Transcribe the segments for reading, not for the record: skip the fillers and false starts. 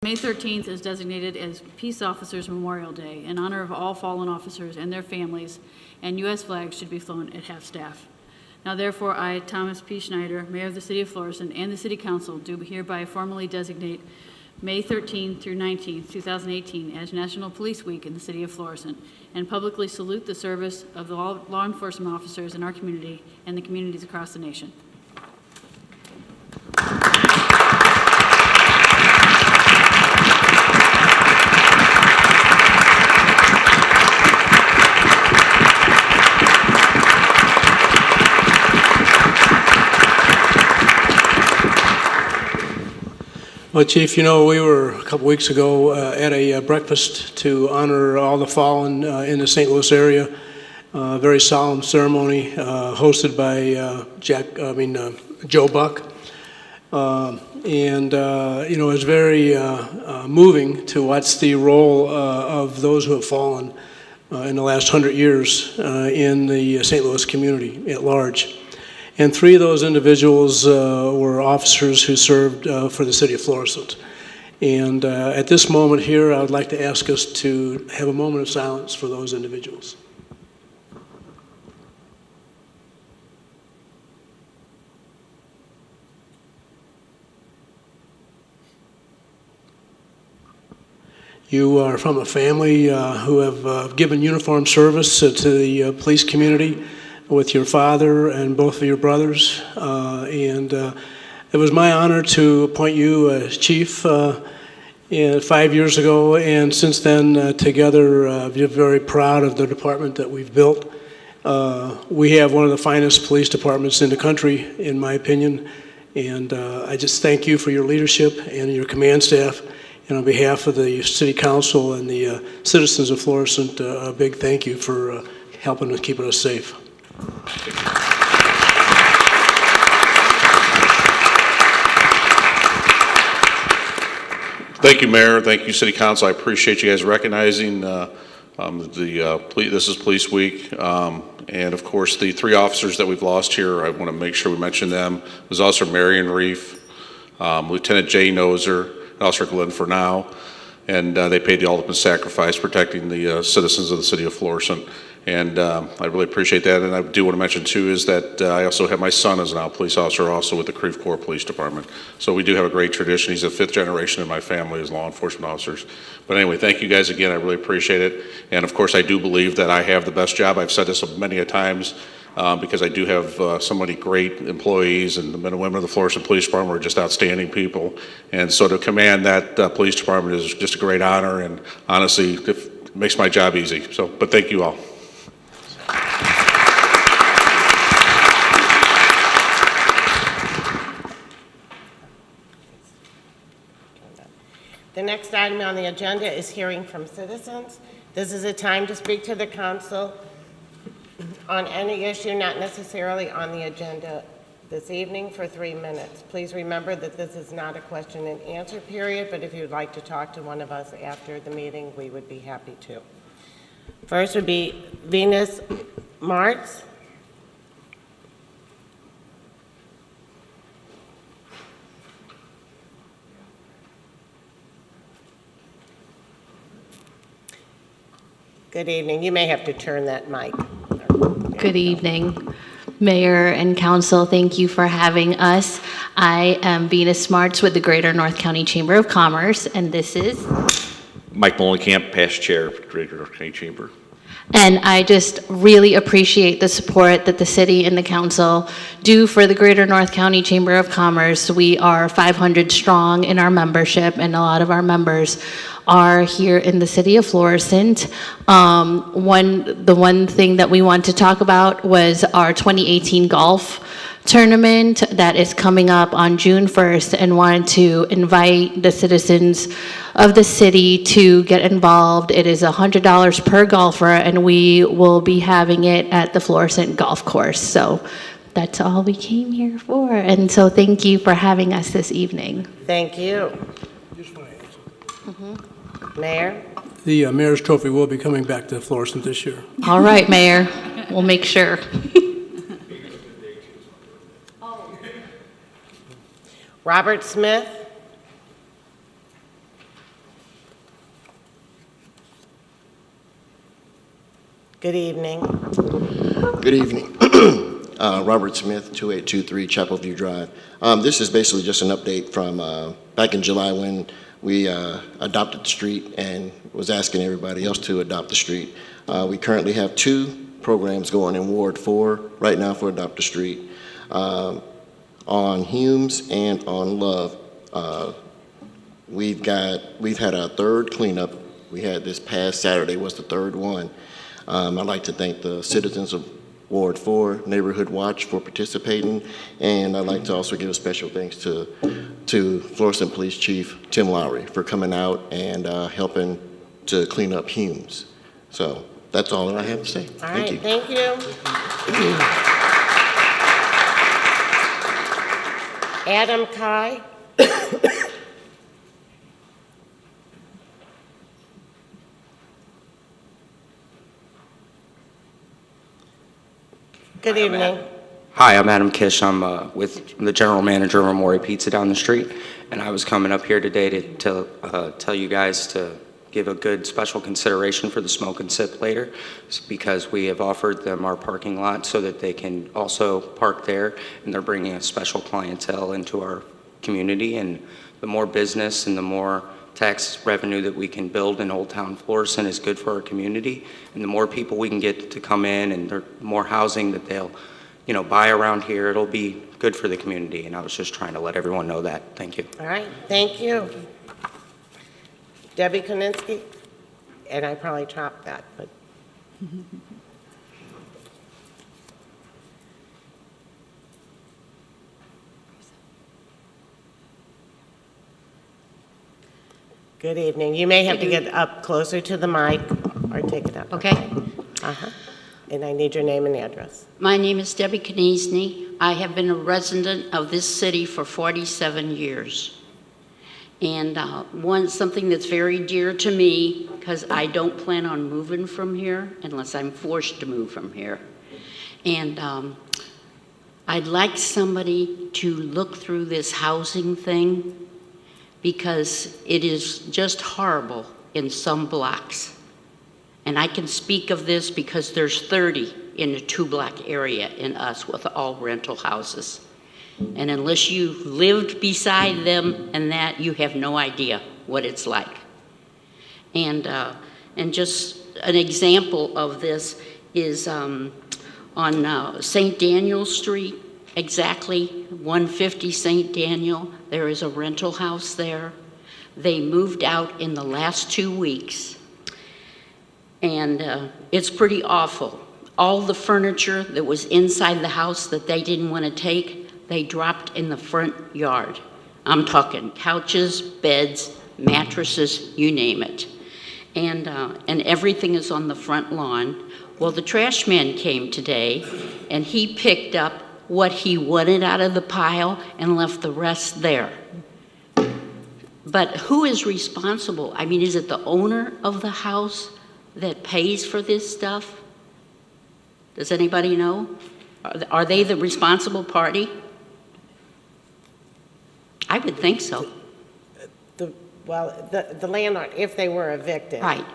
May 13th is designated as Peace Officers Memorial Day in honor of all fallen officers and their families, and U.S. flags should be flown at half-staff. Now therefore, I, Thomas P. Schneider, Mayor of the City of Florissant, and the City Council do hereby formally designate May 13th through 19th, 2018 as National Police Week in the City of Florissant, and publicly salute the service of the law enforcement officers in our community and the communities across the nation. Well, Chief, you know, we were a couple weeks ago at a breakfast to honor all the fallen in the St. Louis area. Very solemn ceremony hosted by Joe Buck. You know, it's very moving to watch the role of those who have fallen in the last 100 years in the St. Louis community at large. And 3 of those individuals were officers who served for the City of Florissant. And at this moment here, I would like to ask us to have a moment of silence for those individuals. You are from a family who have given uniform service to the police community with your father and both of your brothers. It was my honor to appoint you as chief 5 years ago, and since then, together, we're very proud of the department that we've built. We have one of the finest police departments in the country, in my opinion, and I just thank you for your leadership and your command staff. And on behalf of the City Council and the citizens of Florissant, a big thank you for helping us, keeping us safe. Thank you, Mayor. Thank you, City Council. I appreciate you guys recognizing this is Police Week. And of course, the 3 officers that we've lost here, I want to make sure we mention them. There's also Marion Reef, Lieutenant Jay Noser, Officer Glenn Furnow, and they paid the ultimate sacrifice protecting the citizens of the City of Florissant. And I really appreciate that. And I do want to mention too is that I also have my son as now a police officer also with the Creve Coeur Police Department. So we do have a great tradition. He's the 5th generation in my family as law enforcement officers. But anyway, thank you guys again. I really appreciate it. And of course, I do believe that I have the best job. I've said this many a times because I do have so many great employees, and the men and women of the Florissant Police Department are just outstanding people. And so to command that police department is just a great honor, and honestly, it makes my job easy. So, but thank you all. The next item on the agenda is hearing from citizens. This is a time to speak to the council on any issue not necessarily on the agenda this evening for 3 minutes. Please remember that this is not a question and answer period, but if you'd like to talk to one of us after the meeting, we would be happy to. First would be Venus Martz. Good evening. You may have to turn that mic. Good evening, Mayor and Council. Thank you for having us. I am Venus Martz with the Greater North County Chamber of Commerce, and this is Mike Molenkamp, past chair of the Greater North County Chamber. And I just really appreciate the support that the city and the council do for the Greater North County Chamber of Commerce. We are 500 strong in our membership, and a lot of our members are here in the city of Florissant. The one thing that we want to talk about was our 2018 golf tournament that is coming up on June 1st, and wanted to invite the citizens of the city to get involved. It is $100 per golfer, and we will be having it at the Florissant Golf Course. So that's all we came here for. And so thank you for having us this evening. Thank you. Mayor? The Mayor's Trophy will be coming back to Florissant this year. All right, Mayor. We'll make sure. Robert Smith? Good evening. Good evening. Robert Smith, 2823 Chapel View Drive. This is basically just an update from back in July when we adopted the street and was asking everybody else to adopt the street. We currently have 2 programs going in Ward 4 right now for Adopt the Street, on Humes and on Love. We've had our 3rd cleanup. We had this past Saturday was the 3rd one. I'd like to thank the citizens of Ward 4 Neighborhood Watch for participating, and I'd like to also give a special thanks to Florissant Police Chief Tim Lowry for coming out and helping to clean up Humes. So that's all that I have to say. All right, thank you. Adam Kai. Good evening. Hi, I'm Adam Kish. I'm with the general manager of Amore Pizza down the street, and I was coming up here today to tell you guys to give a good special consideration for the smoke and sip later, because we have offered them our parking lot so that they can also park there, and they're bringing a special clientele into our community, and the more business and the more tax revenue that we can build in Old Town Florissant is good for our community, and the more people we can get to come in and the more housing that they'll buy around here, it'll be good for the community, and I was just trying to let everyone know that. Thank you. All right, thank you. Debbie Koninsky, and I probably chopped that, but. Good evening. You may have to get up closer to the mic or take it up. Okay. Uh-huh. And I need your name and address. My name is Debbie Kniesny. I have been a resident of this city for 47 years. And something that's very dear to me, because I don't plan on moving from here unless I'm forced to move from here. And I'd like somebody to look through this housing thing, because it is just horrible in some blocks. And I can speak of this because there's 30 in a 2-block area in us with all rental houses. And unless you've lived beside them and that, you have no idea what it's like. And just an example of this is on St. Daniel Street, exactly 150 St. Daniel. There is a rental house there. They moved out in the last 2 weeks. And it's pretty awful. All the furniture that was inside the house that they didn't want to take, they dropped in the front yard. I'm talking couches, beds, mattresses, you name it. And everything is on the front lawn. Well, the trash man came today, and he picked up what he wanted out of the pile and left the rest there. But who is responsible? I mean, is it the owner of the house that pays for this stuff? Does anybody know? Are they the responsible party? I would think so. The landlord, if they were evicted, Right.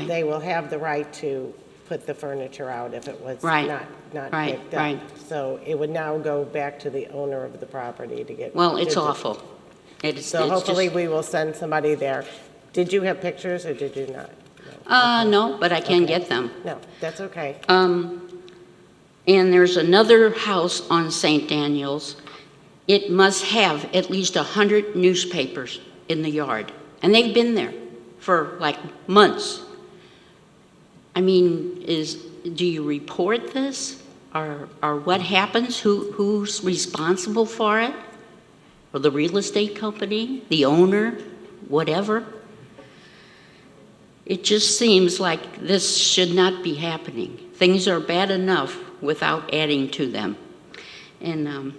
they will have the right to put the furniture out if it was Right. not Right, picked up. right. So it would now go back to the owner of the property to get. Well, it's awful. So hopefully we will send somebody there. Did you have pictures or did you not? No, but I can Okay. get them. No, that's okay. And there's another house on St. Daniel's. It must have at least 100 newspapers in the yard. And they've been there for like months. I mean, do you report this? Or what happens? Who's responsible for it? Or the real estate company, the owner, whatever? It just seems like this should not be happening. Things are bad enough without adding to them. And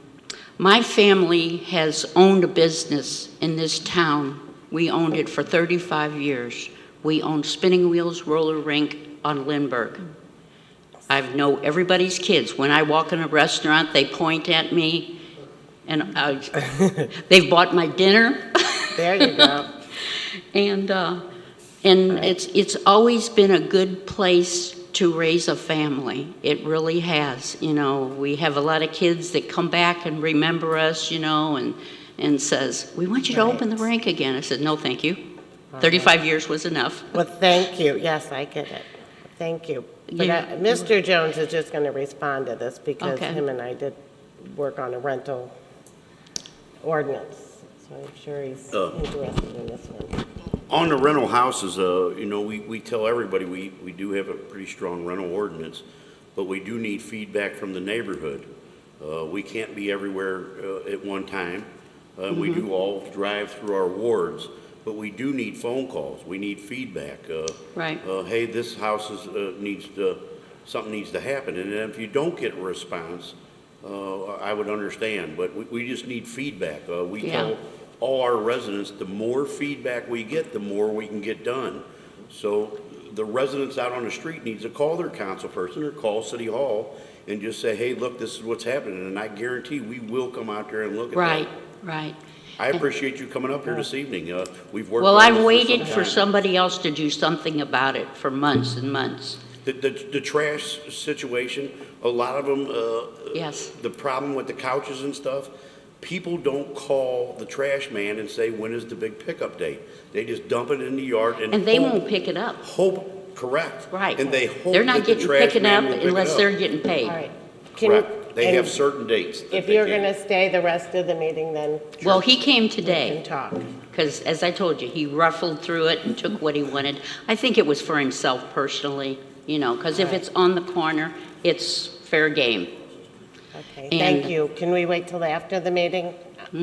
my family has owned a business in this town. We owned it for 35 years. We owned Spinning Wheels Roller Rink on Lindbergh. I know everybody's kids. When I walk in a restaurant, they point at me, and they've bought my dinner. There you go. And it's always been a good place to raise a family. It really has. You know, we have a lot of kids that come back and remember us, you know, and says, we want you to open the rank again. I said, no, thank you. 35 years was enough. Well, thank you. Yes, I get it. Thank you. But Mr. Jones is just going to respond to this because him and I did work on a rental ordinance. So I'm sure he's interested in this one. On the rental houses, you know, we tell everybody we do have a pretty strong rental ordinance, but we do need feedback from the neighborhood. We can't be everywhere at one time. We do all drive through our wards, but we do need phone calls. We need feedback. Right. Hey, this house something needs to happen. And if you don't get a response, I would understand, but we just need feedback. We tell all our residents, the more feedback we get, the more we can get done. So the residents out on the street needs to call their council person or call City Hall and just say, hey, look, this is what's happening. And I guarantee we will come out there and look at that. Right. I appreciate you coming up here this evening. We've worked Well, on I've this waited some for time. somebody else to do something about it for months and months. The trash situation, a lot of them, Yes. the problem with the couches and stuff, people don't call the trash man and say, when is the big pickup date? They just dump it in the yard and they hope- won't pick it up. Correct. Right. And they hope They're not that the getting trash picking up man will pick it unless up. they're getting paid. All right. Correct. They have and certain dates. that If they you're can. going to stay the rest of the meeting, then Well, he came we today. can talk. Because, as I told you, he ruffled through it and took what he wanted. I think it was for himself personally, you know, because if it's on the corner, it's fair game. Okay, And- thank you. Can we wait till after the meeting?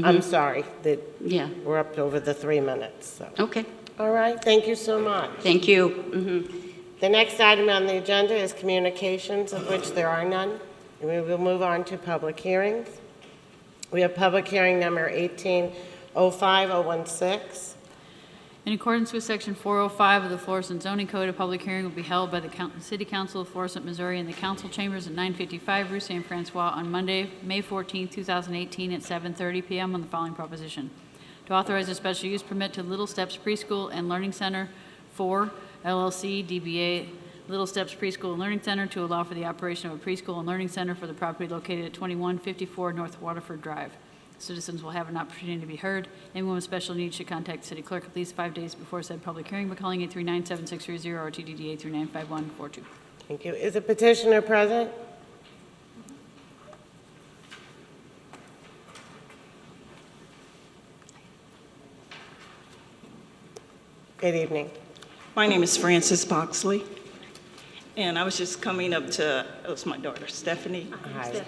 I'm sorry that Yeah, we're up over the 3 minutes, so. okay. All right, thank you so much. Thank you. The next item on the agenda is communications, of which there are none. And we will move on to public hearings. We have public hearing number 1805016. In accordance with Section 405 of the Florissant Zoning Code, a public hearing will be held by the City Council of Florissant, Missouri in the council chambers at 955 Rue St. Francois on Monday, May 14, 2018 at 7:30 p.m. on the following proposition. To authorize a special use permit to Little Steps Preschool and Learning Center 4 LLC DBA Little Steps Preschool and Learning Center to allow for the operation of a preschool and learning center for the property located at 2154 North Waterford Drive. Citizens will have an opportunity to be heard. Anyone with special needs should contact the city clerk at least 5 days before said public hearing by calling 839-7630 or TDD 839-5142. Thank you. Is the petitioner present? Good evening. My name is Frances Boxley, and I was just coming up to, it was my daughter, Stephanie. Hi.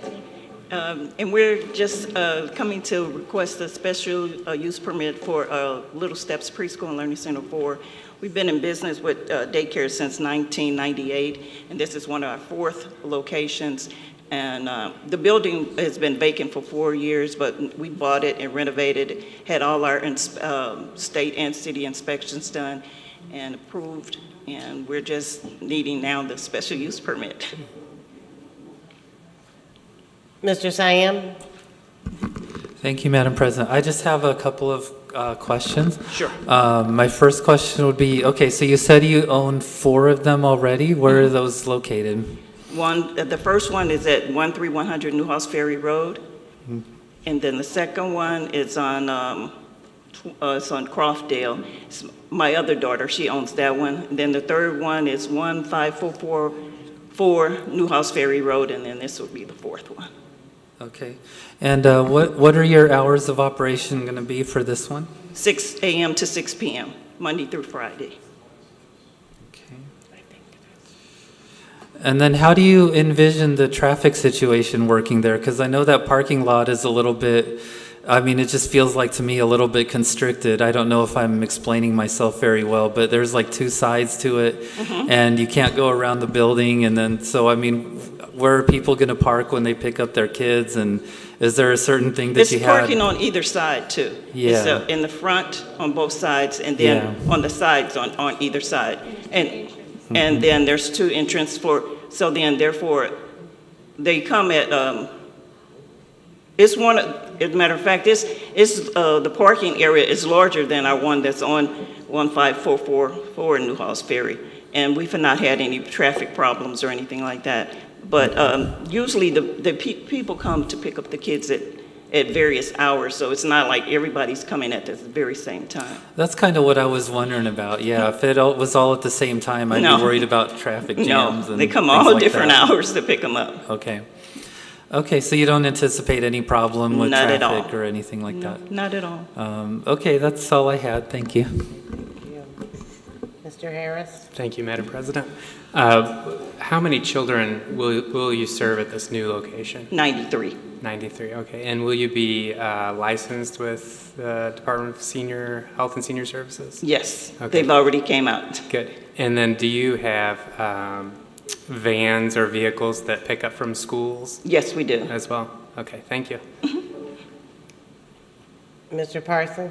And we're just coming to request a special use permit for Little Steps Preschool and Learning Center 4. We've been in business with daycare since 1998, and this is one of our 4th locations. And the building has been vacant for 4 years, but we bought it and renovated it, had all our state and city inspections done and approved, and we're just needing now the special use permit. Mr. Siam? Thank you, Madam President. I just have a couple of questions. Sure. My first question would be, okay, so you said you own 4 of them already. Where are those located? The first one is at 13100 Newhouse Ferry Road, and then the second one is on Croftdale. It's my other daughter, she owns that one. And then the third one is 15444 Newhouse Ferry Road, and then this would be the 4th one. Okay. And what are your hours of operation going to be for this one? 6 a.m. to 6 p.m., Monday through Friday. Okay. And then how do you envision the traffic situation working there? Because I know that parking lot is a little bit, I mean, it just feels like to me a little bit constricted. I don't know if I'm explaining myself very well, but there's like 2 sides to it, and you can't go around the building. And then, so I mean, where are people going to park when they pick up their kids? And is there a certain thing that It's you parking had? on either side too. Yeah. It's in the front on both sides, and then on the sides on either side. And then there's 2 entrances for, so then therefore, they come at, it's one, as a matter of fact, the parking area is larger than our one that's on 15444 Newhouse Ferry. and we've not had any traffic problems or anything like that. But usually the people come to pick up the kids at various hours, so it's not like everybody's coming at the very same time. That's kind of what I was wondering about. Yeah, if it was all at the same time, I'd be worried about traffic jams. No, and they come things all like different that. hours to pick them up. Okay. Okay, so you don't anticipate any problem with Not at all. traffic or anything like that? Not at all. Okay, that's all I had. Thank you. Mr. Harris? Thank you, Madam President. How many children will you serve at this new location? 93. 93, okay. And will you be licensed with the Department of Health and Senior Services? Yes, Okay. they've already came out. Good. And then do you have vans or vehicles that pick up from schools? Yes, we do. As well? Okay, thank you. Mr. Parson?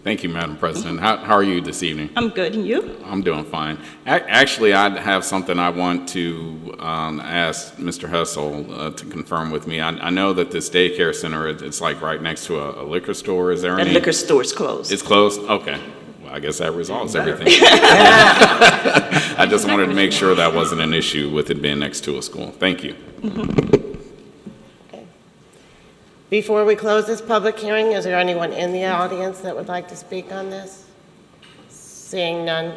Thank you, Madam President. How are you this evening? I'm good, and you? I'm doing fine. Actually, I have something I want to ask Mr. Hessel to confirm with me. I know that this daycare center, it's like right next to a liquor store. Is there The any? liquor store's closed. It's closed? Okay. Well, I guess that resolves everything. I just wanted to make sure that wasn't an issue with it being next to a school. Thank you. Before we close this public hearing, is there anyone in the audience that would like to speak on this? Seeing none.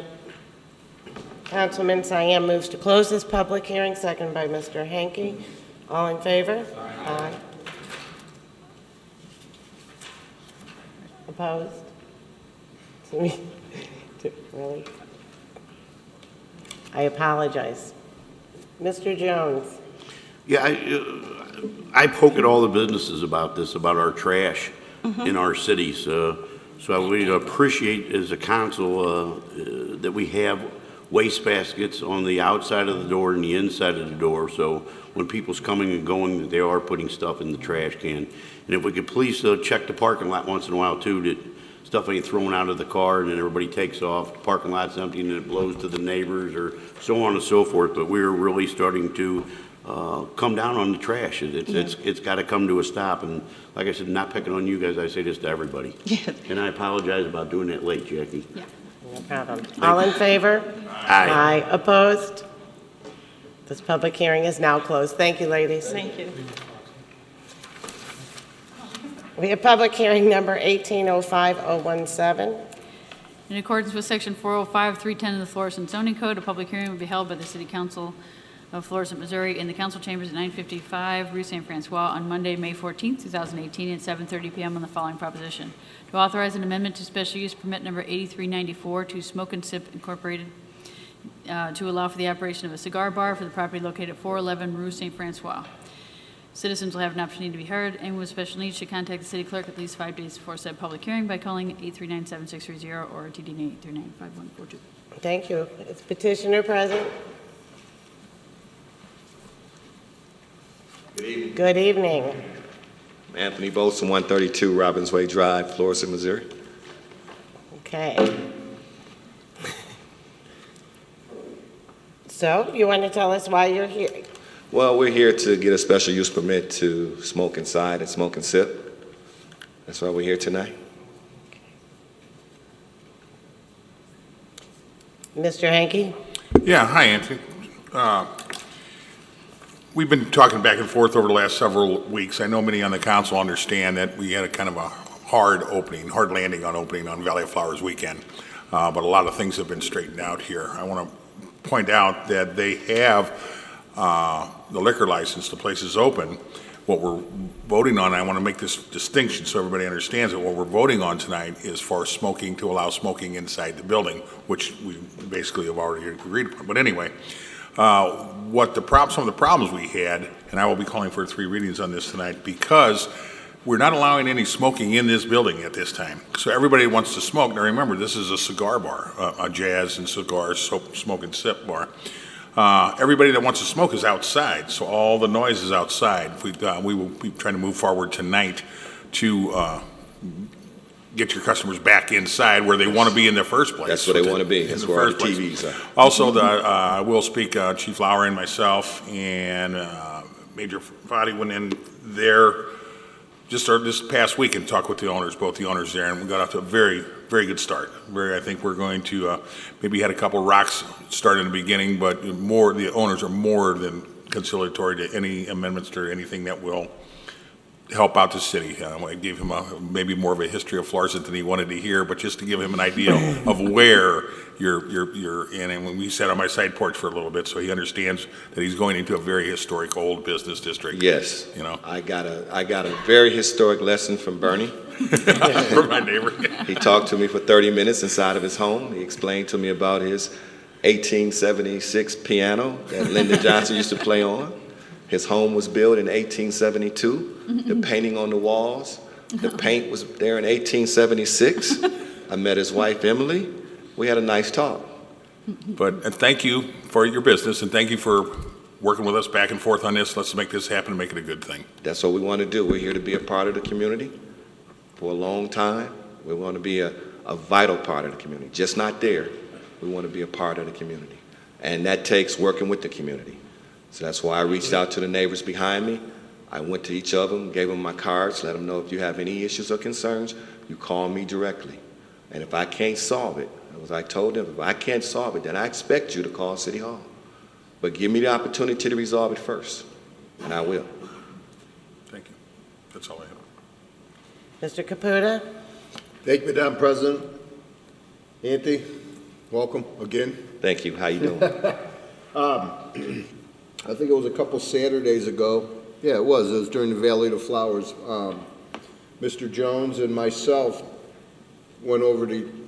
Councilman Siam moves to close this public hearing, second by Mr. Hanke. All in favor? Aye. Opposed? Really? I apologize. Mr. Jones? Yeah, I poke at all the businesses about this, about our trash in our cities. So I would appreciate as a council that we have waste baskets on the outside of the door and the inside of the door. So when people's coming and going, they are putting stuff in the trash can. And if we could please check the parking lot once in a while too, that stuff ain't thrown out of the car and then everybody takes off. The parking lot's empty and it blows to the neighbors or so on and so forth. But we're really starting to come down on the trash. It's got to come to a stop. And like I said, not picking on you guys, I say this to everybody. Yeah. And I apologize about doing that late, Jackie. Yeah. No problem. All in favor? Aye. Aye. Opposed? This public hearing is now closed. Thank you, ladies. Thank you. We have public hearing number 1805017. In accordance with Section 405, 310 of the Florissant Zoning Code, a public hearing will be held by the City Council of Florissant, Missouri, in the council chambers at 955 Rue St. Francois on Monday, May 14, 2018, at 7:30 p.m. on the following proposition: to authorize an amendment to special use permit number 8394 to Smoke and Sip Incorporated to allow for the operation of a cigar bar for the property located at 411 Rue St. Francois. Citizens will have an opportunity to be heard. Anyone with special needs should contact the city clerk at least 5 days before said public hearing by calling 839-7630 or TD 839-5142. Thank you. Is petitioner present? Good evening. Good evening. Anthony Bolson, 132 Robbins Way Drive, Florissant, Missouri. Okay. So, you want to tell us why you're here? Well, we're here to get a special use permit to smoke inside and smoke and sip. That's why we're here tonight. Mr. Hanke? Yeah, hi, Anthony. We've been talking back and forth over the last several weeks. I know many on the council understand that we had a kind of a hard landing on opening on Valley of Flowers weekend, but a lot of things have been straightened out here. I want to point out that they have the liquor license, the place is open. What we're voting on, I want to make this distinction so everybody understands it. What we're voting on tonight is for smoking, to allow smoking inside the building, which we basically have already agreed upon. But anyway, some of the problems we had, and I will be calling for 3 readings on this tonight, because we're not allowing any smoking in this building at this time. So everybody wants to smoke. Now remember, this is a cigar bar, a jazz and cigar smoke and sip bar. Everybody that wants to smoke is outside, so all the noise is outside. We will be trying to move forward tonight to get your customers back inside where they want to be in the first place. That's where they want to be. That's where all the TVs are. Also, we'll speak, Chief Lowry and myself and Major Fadi went in their just this past week and talked with the owners, both the owners there, and we got off to a very, very good start. I think we're going to, maybe had a couple rocks start in the beginning, but the owners are more than conciliatory to any amendments or anything that will help out the city. I gave him maybe more of a history of Florissant than he wanted to hear, but just to give him an idea of where you're in. And when we sat on my side porch for a little bit, so he understands that he's going into a very historic old business district. Yes. You know, I got a very historic lesson from Bernie. For my neighbor. He talked to me for 30 minutes inside of his home. He explained to me about his 1876 piano that Lyndon Johnson used to play on. His home was built in 1872. The painting on the walls, the paint was there in 1876. I met his wife, Emily. We had a nice talk. But thank you for your business, and thank you for working with us back and forth on this. Let's make this happen and make it a good thing. That's what we want to do. We're here to be a part of the community for a long time. We want to be a vital part of the community, just not there. We want to be a part of the community. And that takes working with the community. So that's why I reached out to the neighbors behind me. I went to each of them, gave them my cards, let them know if you have any issues or concerns, you call me directly. And if I can't solve it, as I told them, if I can't solve it, then I expect you to call City Hall. But give me the opportunity to resolve it first, and I will. Thank you. That's all I have. Mr. Caputa? Thank you, Madam President. Anthony, welcome again. Thank you. How you doing? I think it was a couple Saturdays ago. Yeah, it was during the Valley of the Flowers. Mr. Jones and myself went over to,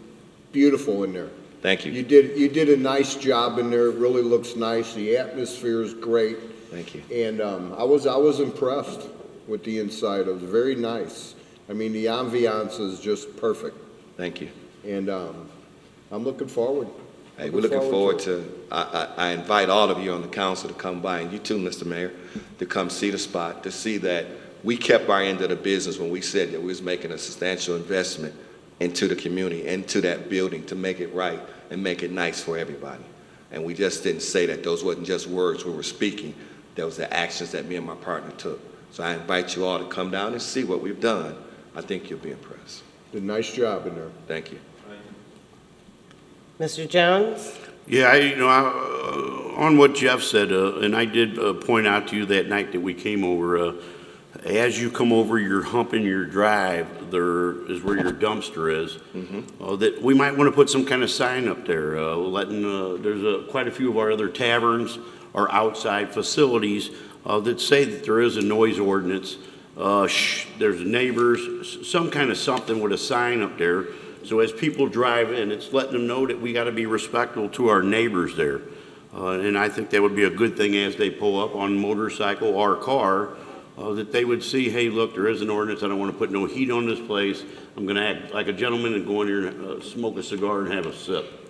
beautiful in there. Thank you. You did a nice job in there. It really looks nice. The atmosphere is great. Thank you. And I was impressed with the inside. It was very nice. I mean, the ambiance is just perfect. Thank you. And I'm looking forward. Hey, we're looking forward to, I invite all of you on the council to come by, and you too, Mr. Mayor, to come see the spot, to see that we kept our end of the business when we said that we was making a substantial investment into the community, into that building, to make it right and make it nice for everybody. And we just didn't say that. Those wasn't just words we were speaking. That was the actions that me and my partner took. So I invite you all to come down and see what we've done. I think you'll be impressed. Did a nice job in there. Thank you. Mr. Jones? Yeah, on what Jeff said, and I did point out to you that night that we came over, as you come over your hump in your drive, there is where your dumpster is, that we might want to put some kind of sign up there, letting, there's quite a few of our other taverns or outside facilities that say that there is a noise ordinance. There's neighbors, some kind of something with a sign up there. So as people drive in, it's letting them know that we got to be respectful to our neighbors there. And I think that would be a good thing as they pull up on motorcycle or car, that they would see, hey, look, there is an ordinance. I don't want to put no heat on this place. I'm going to act like a gentleman and go in here and smoke a cigar and have a sip.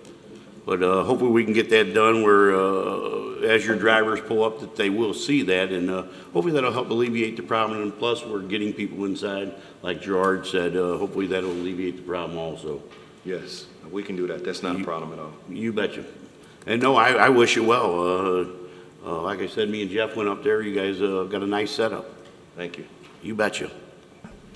But hopefully we can get that done where as your drivers pull up that they will see that, and hopefully that'll help alleviate the problem. And plus we're getting people inside, like Gerard said, hopefully that'll alleviate the problem also. Yes, we can do that. That's not a problem at all. You betcha. And no, I wish you well. Like I said, me and Jeff went up there. You guys got a nice setup. Thank you. You betcha.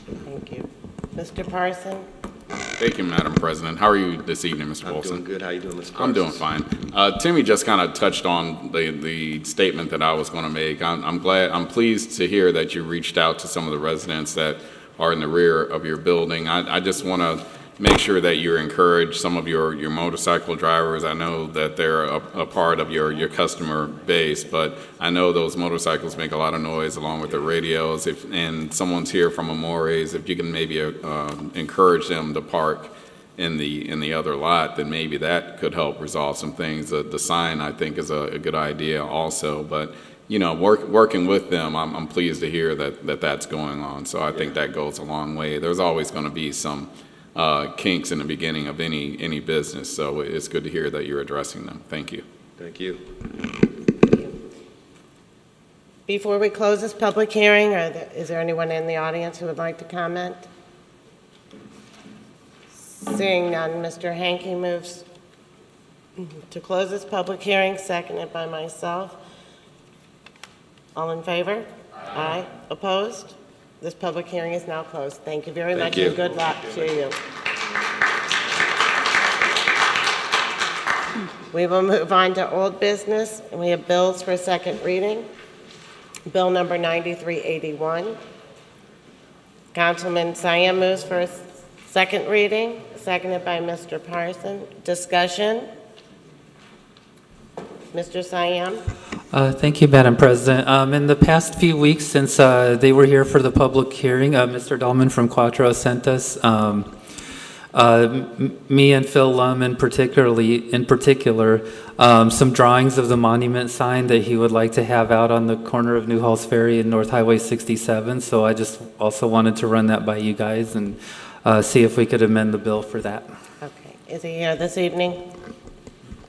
Thank you. Mr. Parson? Thank you, Madam President. How are you this evening, Mr. Wilson? I'm doing good. How you doing, Mr. Parsons? I'm doing fine. Timmy just kind of touched on the statement that I was going to make. I'm pleased to hear that you reached out to some of the residents that are in the rear of your building. I just want to make sure that you encourage some of your motorcycle drivers. I know that they're a part of your customer base, but I know those motorcycles make a lot of noise along with the radios. And someone's here from Amores, if you can maybe encourage them to park in the other lot, then maybe that could help resolve some things. The sign, I think, is a good idea also, but you know, working with them, I'm pleased to hear that's going on. So I think that goes a long way. There's always going to be some kinks in the beginning of any business, so it's good to hear that you're addressing them. Thank you. Thank you. Before we close this public hearing, is there anyone in the audience who would like to comment? Seeing none, Mr. Hankey moves to close this public hearing, seconded by myself. All in favor? Aye. Opposed? This public hearing is now closed. Thank you very Thank much you. and good luck to you. We will move on to old business, and we have bills for second reading. Bill number 9381. Councilman Siam moves for a second reading, seconded by Mr. Parson. Discussion? Mr. Siam? Thank you, Madam President. In the past few weeks, since they were here for the public hearing, Mr. Dahlman from Quattro sent us, me and Phil Lum in particular, some drawings of the monument sign that he would like to have out on the corner of New Halls Ferry and North Highway 67. So I just also wanted to run that by you guys and see if we could amend the bill for that. Okay. Is he here this evening?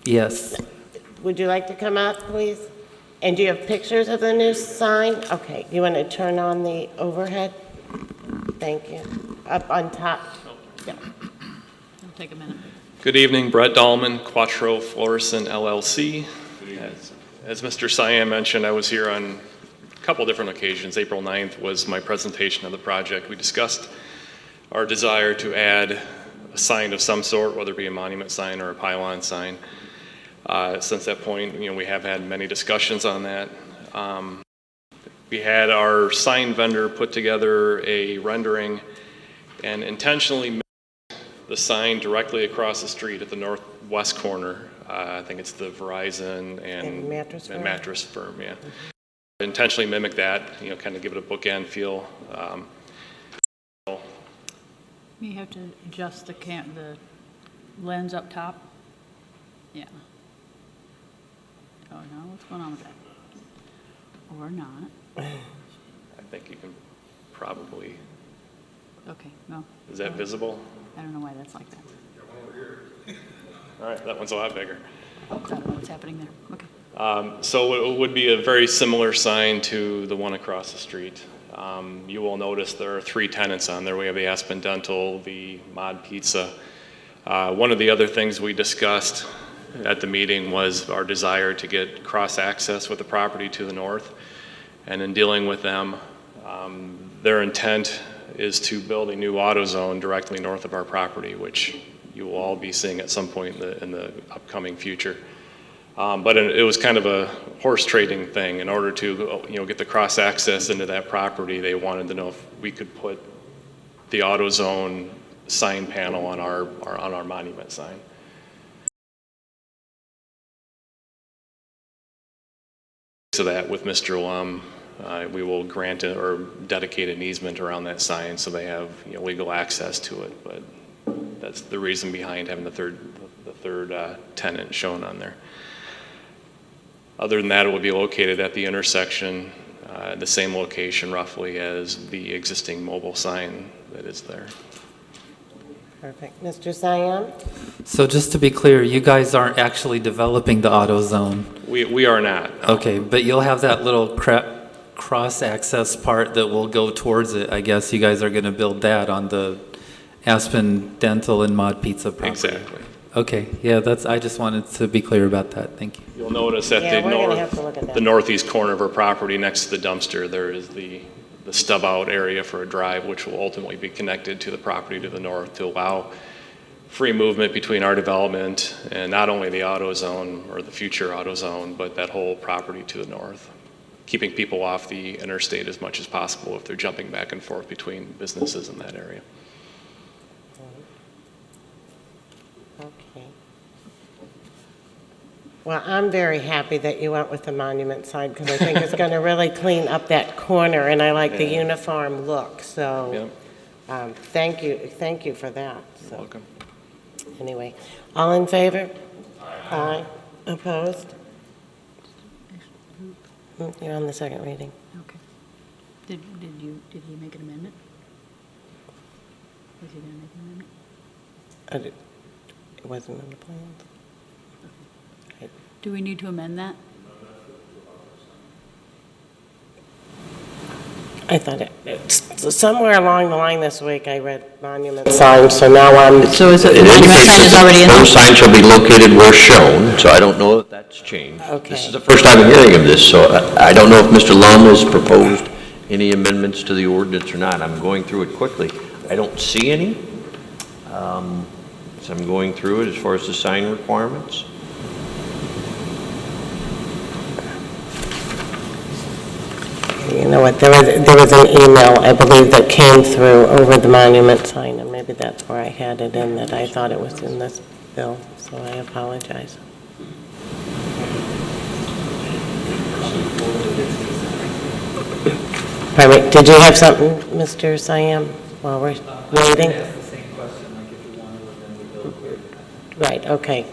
Yes. Would you like to come up, please? And do you have pictures of the new sign? Okay. You want to turn on the overhead? Thank you. Up on top. Yeah. It'll take a minute. Good evening, Brett Dahlman, Quattro Florissant LLC. As Mr. Siam mentioned, I was here on a couple different occasions. April 9th was my presentation of the project. We discussed our desire to add a sign of some sort, whether it be a monument sign or a pylon sign. Since that point, we have had many discussions on that. We had our sign vendor put together a rendering and intentionally made the sign directly across the street at the northwest corner. I think it's the Verizon and mattress firm, yeah. Intentionally mimic that, kind of give it a bookend feel. You have to adjust the lens up top. Yeah. Oh no, what's going on with that? Or not. I think you can probably. Okay, no. Is that visible? I don't know why that's like that. All right, that one's a lot bigger. I don't know what's happening there. Okay. So it would be a very similar sign to the one across the street. You will notice there are 3 tenants on there. We have the Aspen Dental, the Mod Pizza. One of the other things we discussed at the meeting was our desire to get cross-access with the property to the north. And in dealing with them, their intent is to build a new auto zone directly north of our property, which you will all be seeing at some point in the upcoming future. But it was kind of a horse trading thing. In order to get the cross-access into that property, they wanted to know if we could put the auto zone sign panel on our monument sign. To that with Mr. Lum, we will grant or dedicate an easement around that sign so they have legal access to it. But that's the reason behind having the third tenant shown on there. Other than that, it will be located at the intersection, the same location roughly as the existing mobile sign that is there. Perfect. Mr. Siam? So just to be clear, you guys aren't actually developing the auto zone? We are not. Okay, but you'll have that little cross-access part that will go towards it. I guess you guys are going to build that on the Aspen Dental and Mod Pizza property. Exactly. Okay, yeah, I just wanted to be clear about that. Thank you. You'll notice at the northeast corner of our property next to the dumpster, there is the stub out area for a drive, which will ultimately be connected to the property to the north to allow free movement between our development and not only the auto zone or the future auto zone, but that whole property to the north, keeping people off the interstate as much as possible if they're jumping back and forth between businesses in that area. Okay. Well, I'm very happy that you went with the monument sign because I think it's going to really clean up that corner, and I like the uniform look. So, thank you for that. You're welcome. Anyway, all in favor? Aye. Opposed? You're on the second reading. Okay. Did he make an amendment? Was he going to make an amendment? It wasn't on the plans. Do we need to amend that? I thought somewhere along the line this week I read monument sign, so now I'm. So is it monument sign is already in there? Those signs shall be located where shown, so I don't know if that's changed. Okay. This is the first time I'm hearing of this, so I don't know if Mr. Lum has proposed any amendments to the ordinance or not. I'm going through it quickly. I don't see any. So I'm going through it as far as the sign requirements. You know what, there was an email, I believe, that came through over the monument sign, and maybe that's where I had it in, that I thought it was in this bill, so I apologize. Pardon me, did you have something, Mr. Siam, while we're waiting? Right, okay.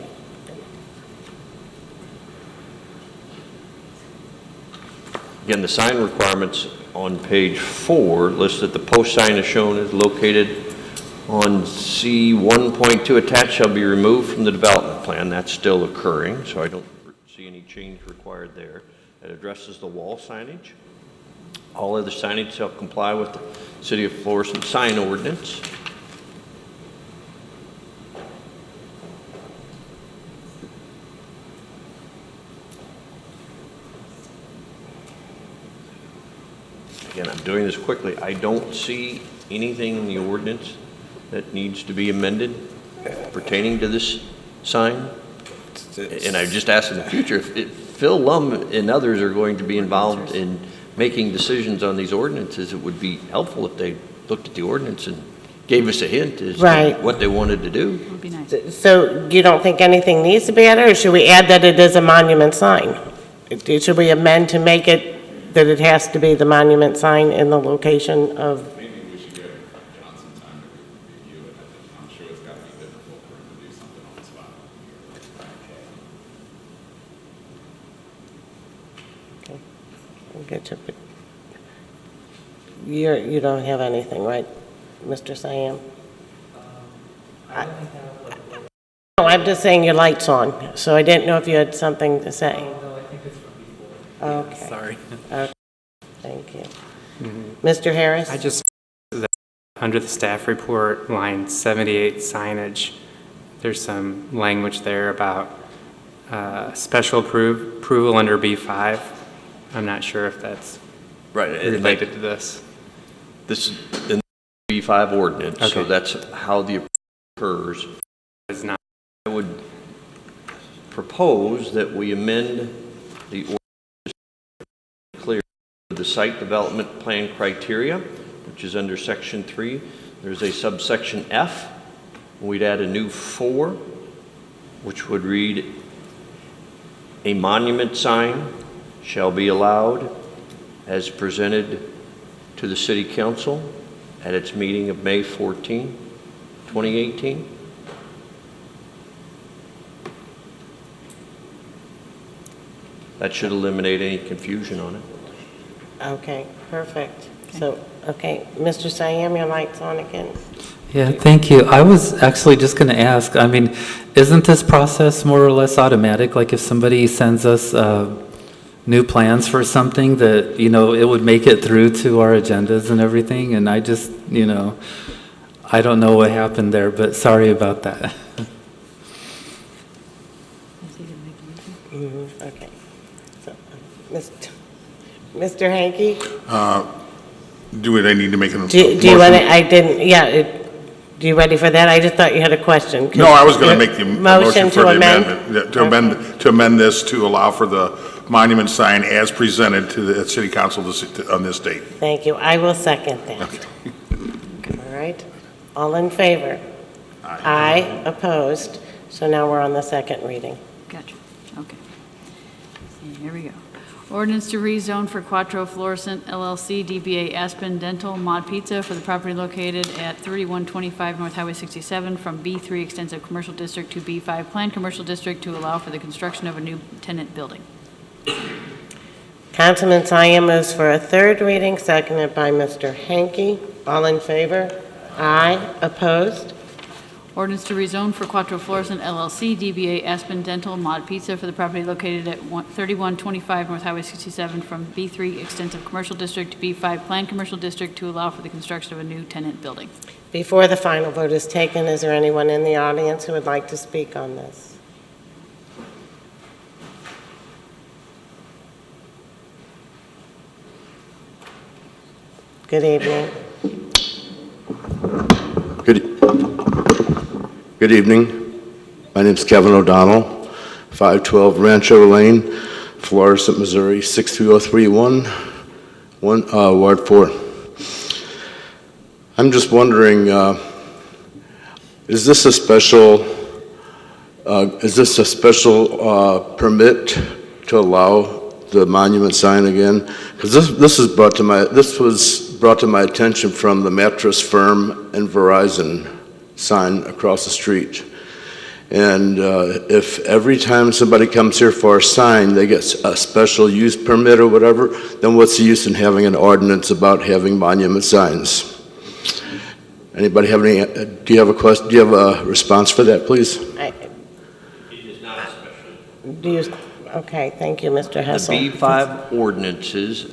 Again, the sign requirements on page 4 list that the post sign is shown is located on C1.2 attached shall be removed from the development plan. That's still occurring, so I don't see any change required there. It addresses the wall signage. All other signage shall comply with the City of Florissant sign ordinance. Again, I'm doing this quickly. I don't see anything in the ordinance that needs to be amended pertaining to this sign. And I just ask in the future, if Phil Lum and others are going to be involved in making decisions on these ordinances, it would be helpful if they looked at the ordinance and gave us a hint as to what they wanted to do. Would be nice. So you don't think anything needs to be added, or should we add that it is a monument sign? Should we amend to make it that it has to be the monument sign in the location of? Maybe we should give Johnson time to review it. I'm sure it's got to be difficult for him to do something on the spot. Okay. We'll get you don't have anything, right, Mr. Siam? No, I'm just saying your light's on, so I didn't know if you had something to say. No, I think it's from before. Okay. Yeah, sorry. Okay. Thank you. Mr. Harris? I just, under the staff report, line 78, signage, there's some language there about special approval under B5. I'm not sure if that's related to this. This is in the B5 ordinance, so that's how the approval occurs. It's not. I would propose that we amend the ordinance to clear the site development plan criteria, which is under section 3. There's a subsection F. We'd add a new 4, which would read, a monument sign shall be allowed as presented to the City Council at its meeting of May 14, 2018. That should eliminate any confusion on it. Okay, perfect. So, okay, Mr. Siam, your light's on again. Yeah, thank you. I was actually just going to ask, I mean, isn't this process more or less automatic? Like if somebody sends us new plans for something that, you know, it would make it through to our agendas and everything, and I just, you know, I don't know what happened there, but sorry about that. Okay. So, Mr. Hanky? Do I need to make an Do you want to, I didn't, yeah, do you ready for that? I just thought you had a question. No, I was going to make the motion for the amend? amendment, to amend this to allow for the monument sign as presented to the City Council on this date. Thank you. I will second that. Okay. All right. All in favor? Aye. Opposed? So now we're on the second reading. Gotcha. Okay. And here we go. Ordinance to rezone for Quattro Florissant LLC, DBA Aspen Dental Mod Pizza for the property located at 3125 North Highway 67 from B3 Extensive Commercial District to B5 Planned Commercial District to allow for the construction of a new tenant building. Councilman Siam moves for a third reading, seconded by Mr. Hanky. All in favor? Aye. Opposed? Ordinance to rezone for Quattro Florissant LLC, DBA Aspen Dental Mod Pizza for the property located at 3125 North Highway 67 from B3 Extensive Commercial District to B5 Planned Commercial District to allow for the construction of a new tenant building. Before the final vote is taken, is there anyone in the audience who would like to speak on this? Good evening. Good evening. My name is Kevin O'Donnell, 512 Rancho Lane, Florissant, Missouri, 63031, Ward 4. I'm just wondering, is this a special permit to allow the monument sign again? Because this was brought to my attention from the Mattress Firm and Verizon sign across the street. And if every time somebody comes here for a sign, they get a special use permit or whatever, then what's the use in having an ordinance about having monument signs? Anybody have any, do you have a question, do you have a response for that, please? It is not a special. Okay, thank you, Mr. Hessel. The B5 ordinances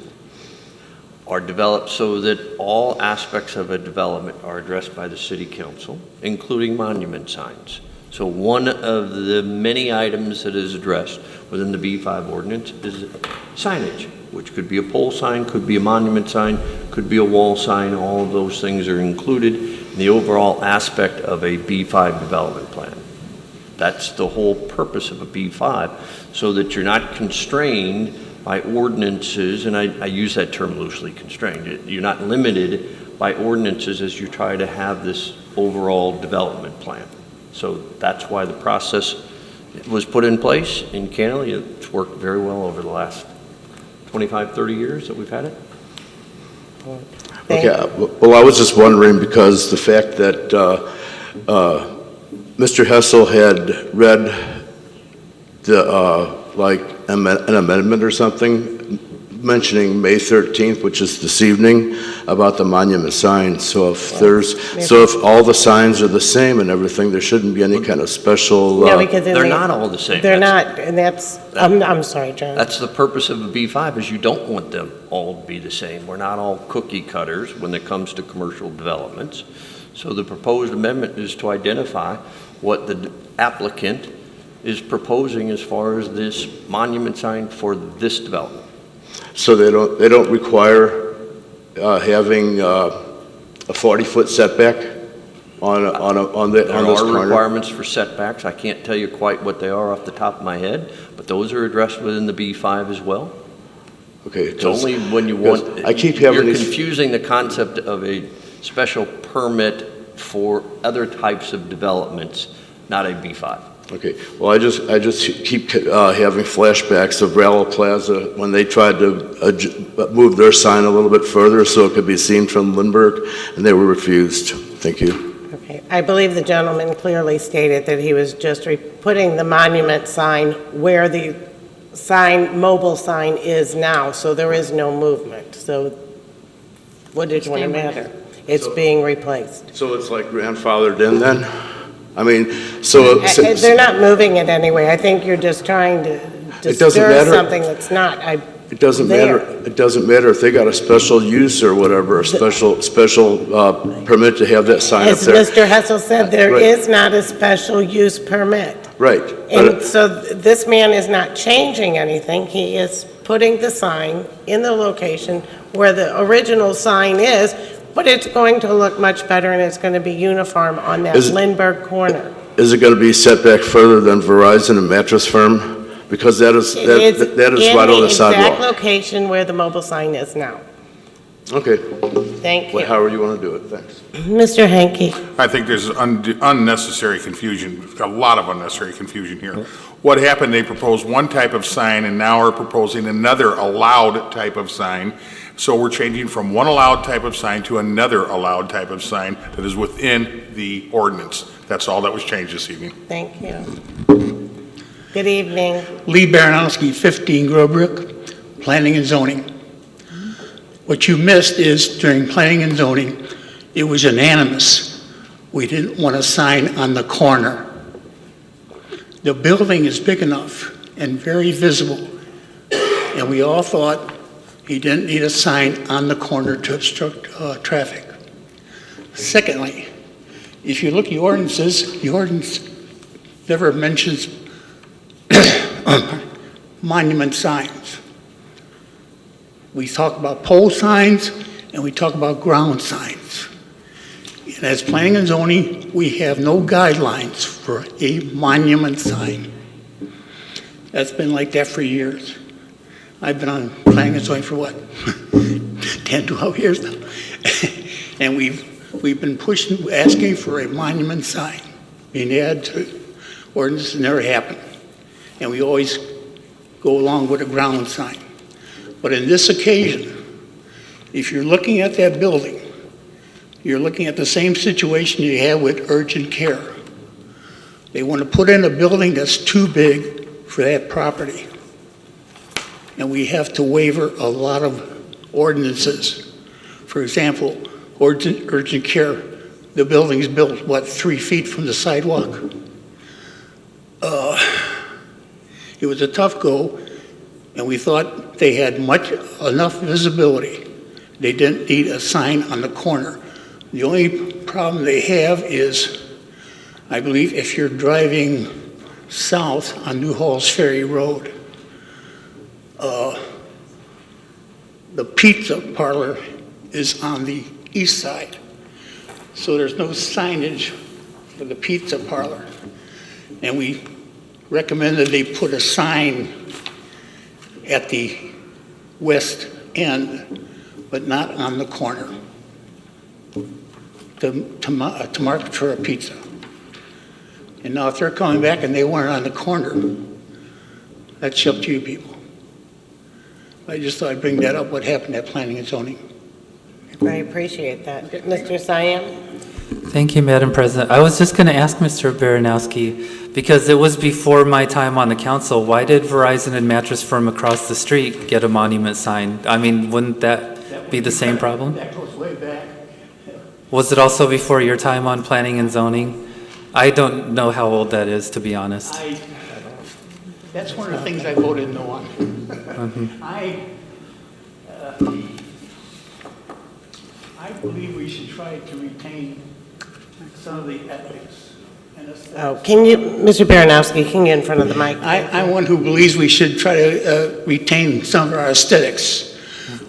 are developed so that all aspects of a development are addressed by the city council, including monument signs. So one of the many items that is addressed within the B5 ordinance is signage, which could be a pole sign, could be a monument sign, could be a wall sign. All of those things are included in the overall aspect of a B5 development plan. That's the whole purpose of a B5, so that you're not constrained by ordinances, and I use that term loosely, constrained. You're not limited by ordinances as you try to have this overall development plan. So that's why the process was put in place in Canley. It's worked very well over the last 25, 30 years that we've had it. Okay, well, I was just wondering because the fact that Mr. Hessel had read the, like an amendment or something mentioning May 13th, which is this evening, about the monument signs. So if if all the signs are the same and everything, there shouldn't be any kind of special. No, because they're not all the same. They're not, and I'm sorry, John. That's the purpose of a B5, is you don't want them all to be the same. We're not all cookie cutters when it comes to commercial developments. So the proposed amendment is to identify what the applicant is proposing as far as this monument sign for this development. So they don't require having a 40-foot setback on this There are corner? requirements for setbacks. I can't tell you quite what they are off the top of my head, but those are addressed within the B5 as well. Okay. It's only when you want, I keep having you're these. confusing the concept of a special permit for other types of developments, not a B5. Okay, well, I just keep having flashbacks of Rallo Plaza when they tried to move their sign a little bit further so it could be seen from Lindbergh, and they were refused. Thank you. Okay, I believe the gentleman clearly stated that he was just putting the monument sign where the mobile sign is now, so there is no movement. So what did you want to matter? It's being replaced. So it's like grandfathered in then? I mean, so they're not moving it anyway. I think you're just trying to disturb something that's not. It doesn't matter. It doesn't matter if they got a special use or whatever, a special permit to have that sign up there. As Mr. Hessel said, there is not a special use permit. Right. And so this man is not changing anything. He is putting the sign in the location where the original sign is, but it's going to look much better and it's going to be uniform on that Lindbergh corner. Is it going to be set back further than Verizon and Mattress Firm? Because that is right on the sidewalk. It's in the exact location where the mobile sign is now. Okay. Thank you. However you want to do it, thanks. Mr. Hanke. I think there's unnecessary confusion, a lot of unnecessary confusion here. What happened, they proposed one type of sign and now are proposing another allowed type of sign. So we're changing from one allowed type of sign to another allowed type of sign that is within the ordinance. That's all that was changed this evening. Thank you. Good evening. Lee Baranowski, 15 Growbrook, Planning and Zoning. What you missed is during Planning and Zoning, it was unanimous. We didn't want a sign on the corner. The building is big enough and very visible, and we all thought he didn't need a sign on the corner to obstruct traffic. Secondly, if you look at the ordinances, the ordinance never mentions monument signs. We talk about pole signs and we talk about ground signs. And as planning and zoning, we have no guidelines for a monument sign. That's been like that for years. I've been on planning and zoning for what, 10, 12 years now. And we've been pushing, asking for a monument sign being added to ordinance. It never happened. And we always go along with a ground sign. But in this occasion, if you're looking at that building, you're looking at the same situation you have with urgent care. They want to put in a building that's too big for that property. And we have to waiver a lot of ordinances. For example, urgent care, the building's built, what, 3 feet from the sidewalk? It was a tough go, and we thought they had enough visibility. They didn't need a sign on the corner. The only problem they have is, I believe, if you're driving south on New Halls Ferry Road, the pizza parlor is on the east side. So there's no signage for the pizza parlor. And we recommended they put a sign at the west end, but not on the corner, to mark for a pizza. And now if they're coming back and they want it on the corner, that's up to you people. I just thought I'd bring that up, what happened at planning and zoning. I appreciate that. Mr. Siam? Thank you, Madam President. I was just going to ask Mr. Baranowski, because it was before my time on the council, why did Verizon and Mattress Firm across the street get a monument sign? I mean, wouldn't that be the same problem? That goes way back. Was it also before your time on planning and zoning? I don't know how old that is, to be honest. That's one of the things I voted no on. I believe we should try to retain some of the ethics. Oh, can you, Mr. Baranowski, can you in front of the mic? I'm one who believes we should try to retain some of our aesthetics,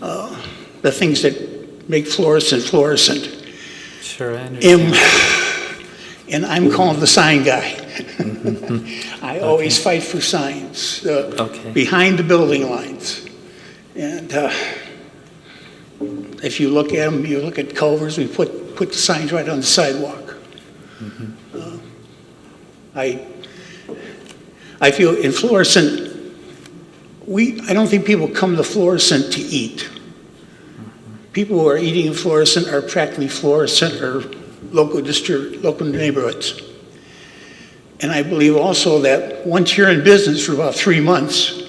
the things that make Florissant. Sure, I understand. And I'm called the sign guy. I always fight for signs behind the building lines. And if you look at them, you look at Culver's, we put the signs right on the sidewalk. I feel in Florissant, I don't think people come to Florissant to eat. People who are eating in Florissant are practically Florissant or local neighborhoods. And I believe also that once you're in business for about 3 months,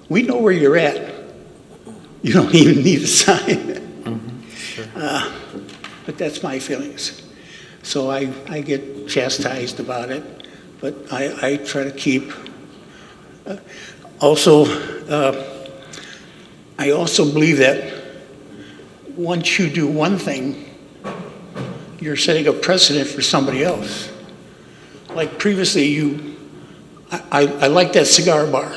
we know where you're at. You don't even need a sign. Sure. But that's my feelings. So I get chastised about it, but I try to keep. I also believe that once you do one thing, you're setting a precedent for somebody else. Like previously, I like that cigar bar.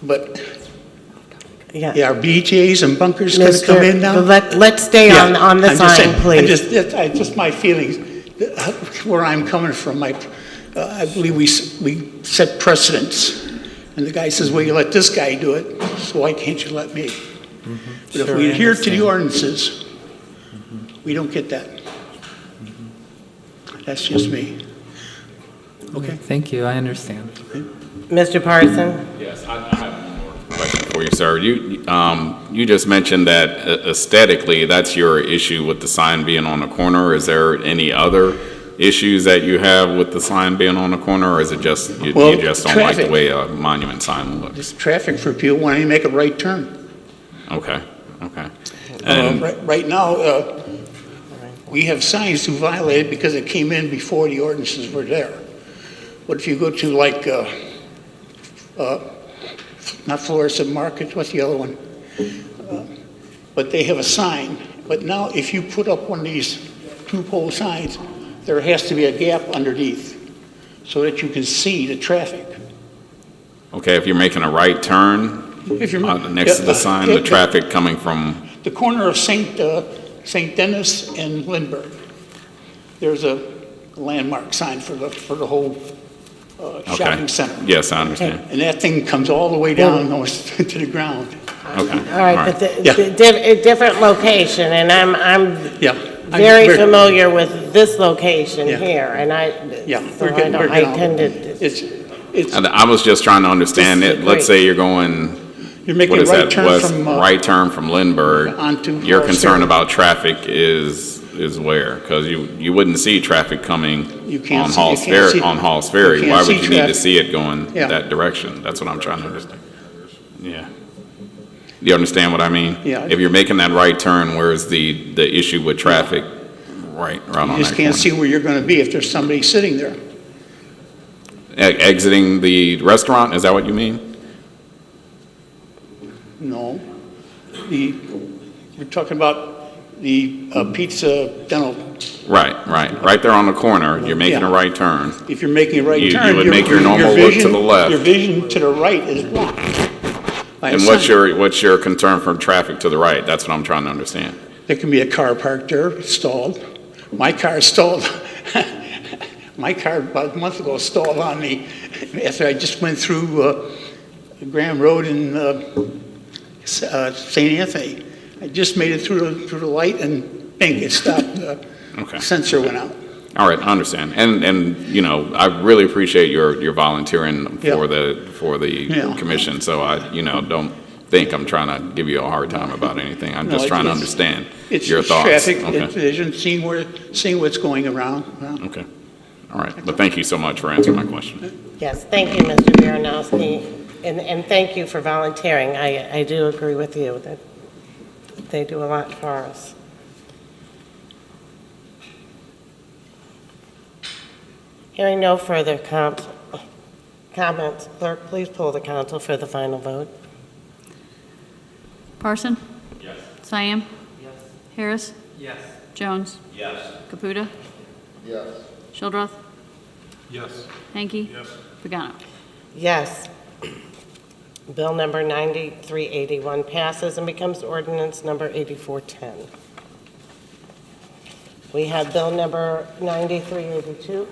But our BJ's and bunkers going to come in now? Let's stay on the sign, please. Just my feelings, where I'm coming from. I believe we set precedents. And the guy says, well, you let this guy do it, so why can't you let me? But if we adhere to the ordinances, we don't get that. That's just me. Okay. Thank you, I understand. Mr. Parson? Yes, I have one more question for you, sir. You just mentioned that aesthetically, that's your issue with the sign being on the corner. Is there any other issues that you have with the sign being on the corner, or is it just you just don't like the way a monument sign looks? It's traffic for people wanting to make a right turn. Okay. And right now, we have signs to violate because it came in before the ordinances were there. But if you go to like, not Florissant Market, what's the other one? But they have a sign. But now if you put up one of these 2-pole signs, there has to be a gap underneath so that you can see the traffic. okay, if you're making a right turn, If you're Next to the sign, the traffic coming from, the corner of St. Dennis and Lindbergh. There's a landmark sign for the whole shopping center. Yes, I understand. And that thing comes all the way down almost to the ground. Okay. All right, but a different location, and I'm very we're- familiar with this location Yeah. here, and I attended. I was just trying to understand it. Let's say you're going, You're making what is a right that, turn west, from, right turn from Lindbergh. onto Your Halls concern Ferry. about traffic is where? Because you wouldn't see traffic coming You can't on see- you Halls can't Ferry, see- on Halls you Ferry. can't Why see would you need to traffic. see it going Yeah. that direction? That's what I'm trying to understand. Yeah. You understand what I mean? Yeah. If you're making that right turn, where's the issue with traffic right on You that just can't corner? see where you're going to be if there's somebody sitting there. Exiting the restaurant, is that what you mean? No. We're talking about the pizza dental. Right there on the corner, you're making Yeah. a right turn. If you're making a right You turn, would make your normal look to the left. Your vision to the right is blocked. by a And sign. what's your concern from traffic to the right? That's what I'm trying to understand. There can be a car parked there, stalled. My car stalled. My car about a month ago stalled on me after I just went through Graham Road in St. Anthony. I just made it through the light and bang, it stopped. Okay. Sensor went out. All right, I understand. And you know, I really appreciate your volunteering for the Yeah. commission. So I, don't think I'm trying to give you a hard time about anything. I'm No, just trying to it's- understand It's your thoughts. traffic, Okay. it's vision, seeing what's going around. Okay. All right. But thank you so much for answering my question. Yes, thank you, Mr. Baranowski, and thank you for volunteering. I do agree with you that they do a lot for us. Hearing no further comments, clerk, please poll the council for the final vote. Parson? Yes. Siam? Yes. Harris? Yes. Jones? Yes. Caputa? Yes. Shildroth? Yes. Hanky? Yes. Pagano? Yes. Bill number 9381 passes and becomes ordinance number 8410. We have bill number 9382.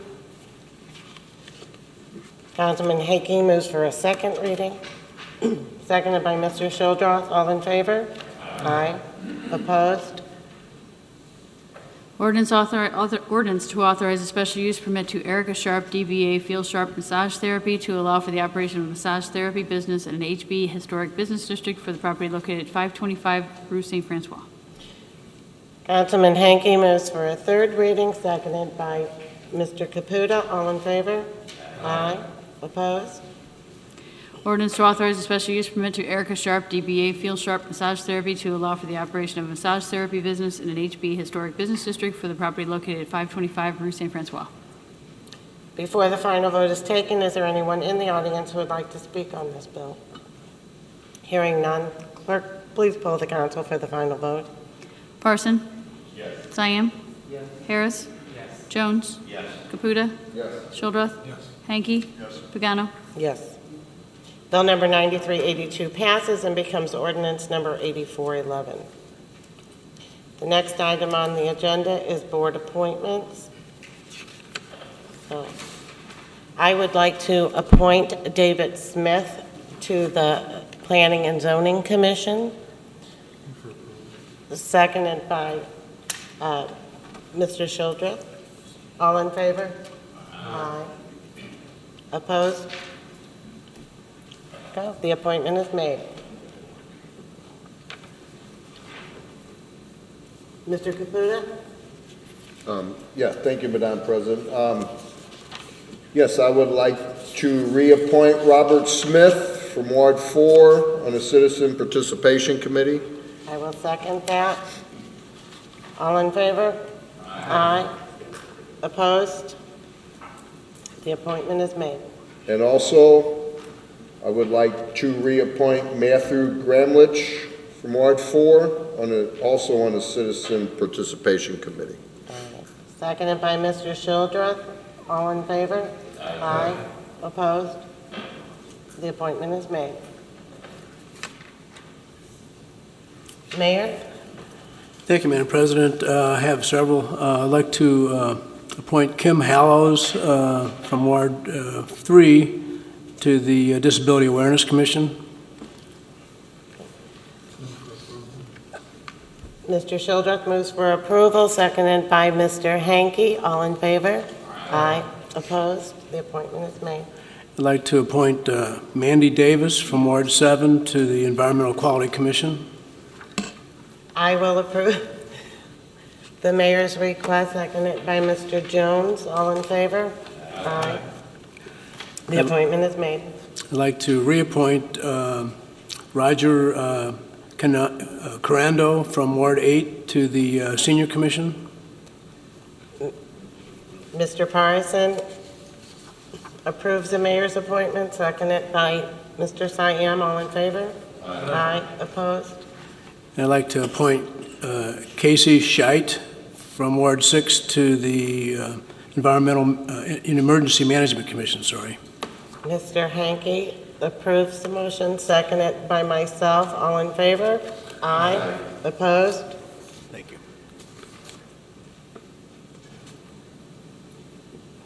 Councilman Hakey moves for a second reading. Seconded by Mr. Shildroth. All in favor? Aye. Opposed? Ordinance to authorize a special use permit to Erica Sharp, DBA Field Sharp Massage Therapy, to allow for the operation of a massage therapy business in an HB Historic Business District for the property located at 525 Rue St. Francois. Councilman Hanky moves for a third reading, seconded by Mr. Caputa. All in favor? Aye. Opposed? Ordinance to authorize a special use permit to Erica Sharp, DBA Field Sharp Massage Therapy, to allow for the operation of a massage therapy business in an HB Historic Business District for the property located at 525 Rue St. Francois. Before the final vote is taken, is there anyone in the audience who would like to speak on this bill? Hearing none, clerk, please poll the council for the final vote. Parson? Yes. Siam? Yes. Harris? Yes. Jones? Yes. Caputa? Yes. Shildroth? Yes. Hanky? Yes. Pagano? Yes. Bill number 9382 passes and becomes ordinance number 8411. The next item on the agenda is board appointments. So, I would like to appoint David Smith to the Planning and Zoning Commission, seconded by Mr. Shildroth. All in favor? Aye. Opposed? Okay, the appointment is made. Mr. Caputa? Yeah, thank you, Madam President. Yes, I would like to reappoint Robert Smith from Ward 4 on the Citizen Participation Committee. I will second that. All in favor? Aye. Opposed? The appointment is made. And also, I would like to reappoint Matthew Gramlich from Ward 4 also on the Citizen Participation Committee. Seconded by Mr. Shildroth. All in favor? Aye. Opposed? The appointment is made. Mayor? Thank you, Madam President. I have several. I'd like to appoint Kim Hallows from Ward 3 to the Disability Awareness Commission. Mr. Shildroth moves for approval, seconded by Mr. Hanky. All in favor? Aye. Opposed? The appointment is made. I'd like to appoint Mandy Davis from Ward 7 to the Environmental Quality Commission. I will approve the mayor's request, seconded by Mr. Jones. All in favor? Aye. The appointment is made. I'd like to reappoint Roger Carando from Ward 8 to the Senior Commission. Mr. Parson approves the mayor's appointment, seconded by Mr. Siam. All in favor? Aye. Opposed? I'd like to appoint Casey Scheit from Ward 6 to the Environmental and Emergency Management Commission, sorry. Mr. Hanky approves the motion, seconded by myself. All in favor? Aye. Opposed? Thank you.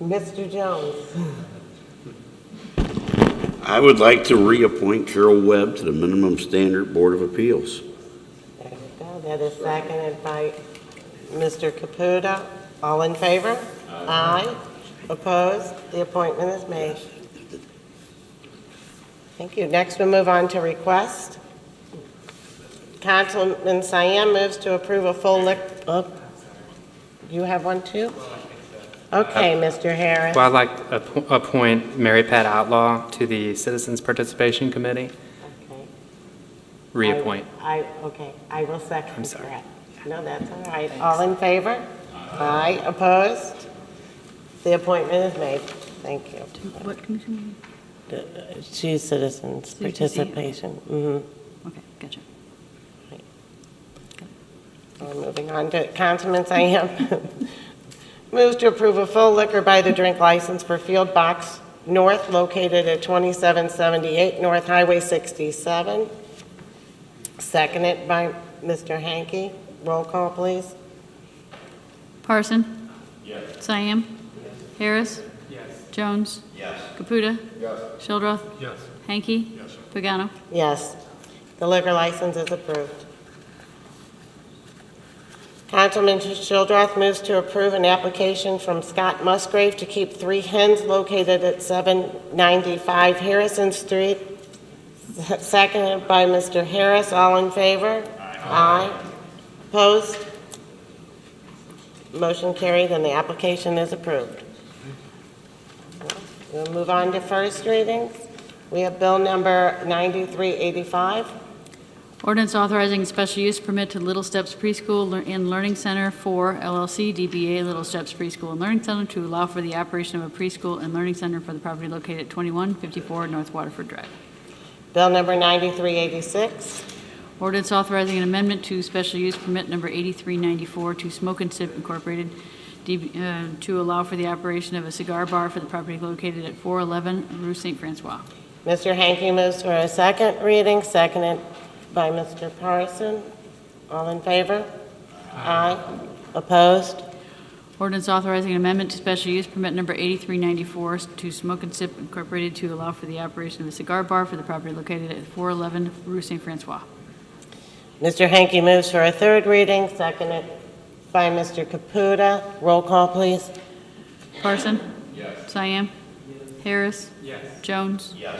Mr. Jones. I would like to reappoint Carol Webb to the Minimum Standard Board of Appeals. There you go. That is seconded by Mr. Caputa. All in favor? Aye. Opposed? The appointment is made. Thank you. Next, we'll move on to request. Councilman Siam moves to approve a full you have one too? Okay, Mr. Harris. Well, I'd like to appoint Mary Pat Outlaw to the Citizens Participation Committee. Okay. Reappoint. Okay, I will second I'm sorry. that. No, that's all right. All in favor? Aye. Opposed? The appointment is made. Thank you. What commission? She's Citizens CPC. Participation. Mm-hmm. Okay, gotcha. We're moving on to Councilman Siam. Moves to approve a full liquor by the drink license for Field Box North located at 2778 North Highway 67. Seconded by Mr. Hanky. Roll call, please. Parson? Yes. Siam? Yes. Harris? Yes. Jones? Yes. Caputa? Yes. Shildroth? Yes. Hanky? Yes. Pagano? Yes. The liquor license is approved. Councilman Shildroth moves to approve an application from Scott Musgrave to keep 3 hens located at 795 Harrison Street. Seconded by Mr. Harris. All in favor? Aye. Opposed? Motion carried and the application is approved. We'll move on to first readings. We have bill number 9385. Ordinance authorizing special use permit to Little Steps Preschool and Learning Center for LLC DBA Little Steps Preschool and Learning Center to allow for the operation of a preschool and learning center for the property located at 2154 North Waterford Drive. Bill number 9386. Ordinance authorizing an amendment to special use permit number 8394 to Smoke and Sip Incorporated to allow for the operation of a cigar bar for the property located at 411 Rue St. Francois. Mr. Hanky moves for a second reading, seconded by Mr. Parson. All in favor? Aye. Opposed? Ordinance authorizing an amendment to special use permit number 8394 to Smoke and Sip Incorporated to allow for the operation of a cigar bar for the property located at 411 Rue St. Francois. Mr. Hanky moves for a third reading, seconded by Mr. Caputa. Roll call, please. Parson? Yes. Siam? Yes. Harris? Yes. Jones? Yes.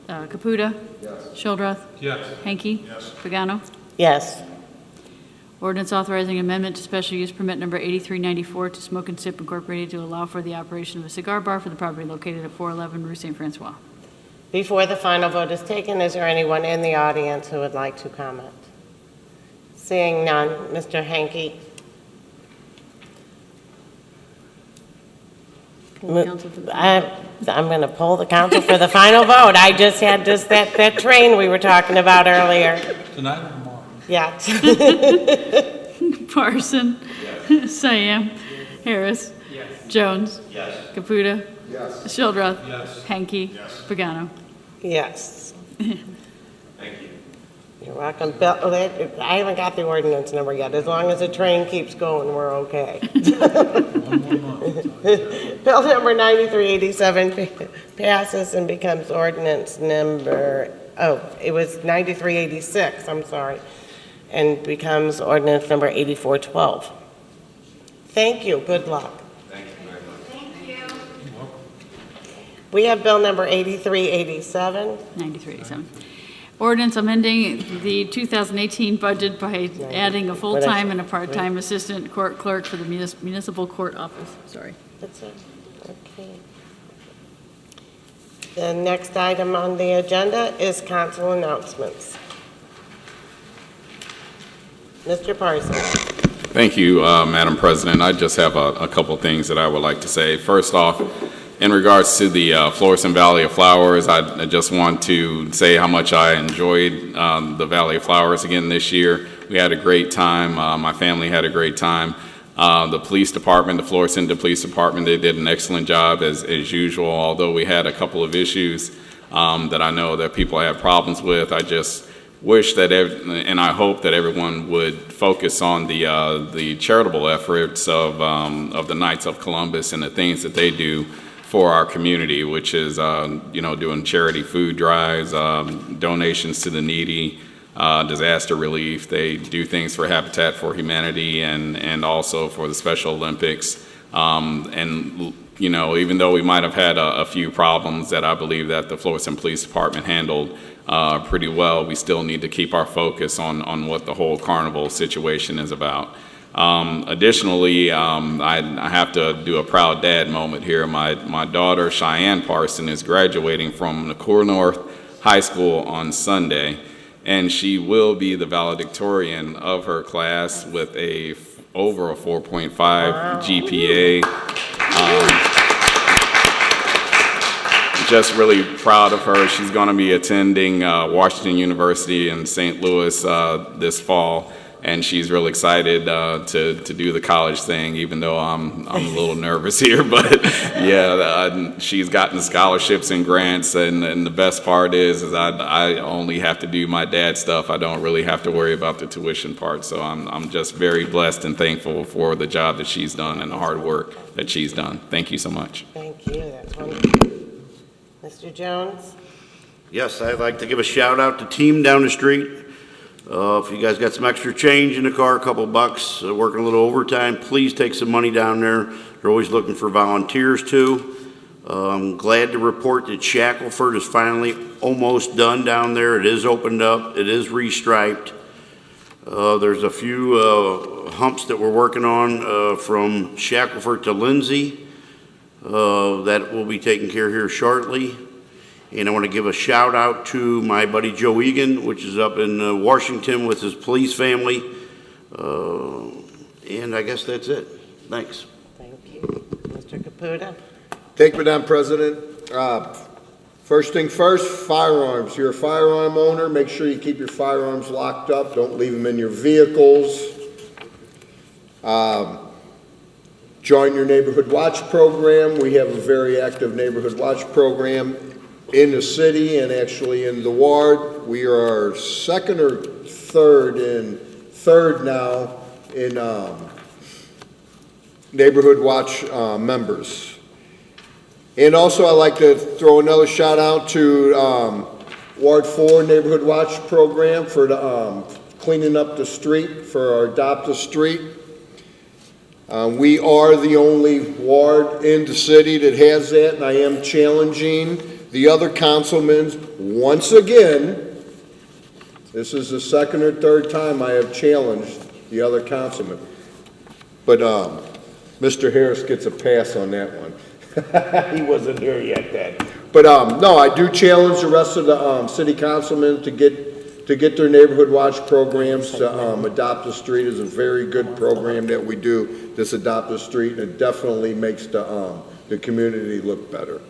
Caputa? Yes. Shildroth? Yes. Hanky? Yes. Pagano? Yes. Ordinance authorizing amendment to special use permit number 8394 to Smoke and Sip Incorporated to allow for the operation of a cigar bar for the property located at 411 Rue St. Francois. Before the final vote is taken, is there anyone in the audience who would like to comment? Seeing none, Mr. Hanky. I'm going to pull the council for the final vote. I just had that train we were talking about earlier. Tonight or tomorrow? Yeah. Parson? Yes. Siam? Yes. Harris? Yes. Jones? Yes. Caputa? Yes. Shildroth? Yes. Hanky? Yes. Pagano? Yes. Thank you. You're welcome. Bill, I haven't got the ordinance number yet. As long as the train keeps going, we're okay. Bill number 9387 passes and becomes ordinance number, it was 9386, I'm sorry, and becomes ordinance number 8412. Thank you. Good luck. Thank you very much. Thank you. We have bill number 8387. 9387. Ordinance amending the 2018 budget by adding a full-time and a part-time assistant court clerk for the municipal court office. Sorry. That's it. Okay. The next item on the agenda is council announcements. Mr. Parsons. Thank you, Madam President. I just have a couple things that I would like to say. First off, in regards to the Florissant Valley of Flowers, I just want to say how much I enjoyed the Valley of Flowers again this year. We had a great time. My family had a great time. The police department, the Florissant Police Department, they did an excellent job as usual, although we had a couple of issues that I know that people had problems with. I just wish that, and I hope that everyone would focus on the charitable efforts of the Knights of Columbus and the things that they do for our community, which is, doing charity food drives, donations to the needy, disaster relief. They do things for Habitat for Humanity and also for the Special Olympics. Even though we might have had a few problems that I believe that the Florissant Police Department handled pretty well, we still need to keep our focus on what the whole carnival situation is about. Additionally, I have to do a proud dad moment here. My daughter, Cheyenne Parson, is graduating from McCool North High School on Sunday, and she will be the valedictorian of her class with over a 4.5 GPA. Just really proud of her. She's going to be attending Washington University in St. Louis this fall. And she's real excited to do the college thing, even though I'm a little nervous here. But yeah, she's gotten scholarships and grants, and the best part is I only have to do my dad stuff. I don't really have to worry about the tuition part. So I'm just very blessed and thankful for the job that she's done and the hard work that she's done. Thank you so much. Thank you. That's wonderful. Mr. Jones? Yes, I'd like to give a shout out to Team down the street. If you guys got some extra change in the car, a couple bucks, working a little overtime, please take some money down there. They're always looking for volunteers too. I'm glad to report that Shackelford is finally almost done down there. It is opened up. It is restriped. There's a few humps that we're working on from Shackelford to Lindsay that will be taken care of here shortly. And I want to give a shout out to my buddy Joe Egan, which is up in Washington with his police family. And I guess that's it. Thanks. Thank you. Mr. Caputa? Thank you, Madam President. First thing first, firearms. You're a firearm owner, make sure you keep your firearms locked up. Don't leave them in your vehicles. Join your Neighborhood Watch program. We have a very active Neighborhood Watch program in the city and actually in the ward. We are second or third now in Neighborhood Watch members. And also I'd like to throw another shout out to Ward 4 Neighborhood Watch program for the cleaning up the street for our Adopt a Street. We are the only ward in the city that has that, and I am challenging the other councilmen once again. This is the second or third time I have challenged the other councilmen. But Mr. Harris gets a pass on that one. He wasn't there yet then. But no, I do challenge the rest of the city councilmen to get their Neighborhood Watch programs to Adopt a Street is a very good program that we do, this Adopt a Street, and it definitely makes the community look better.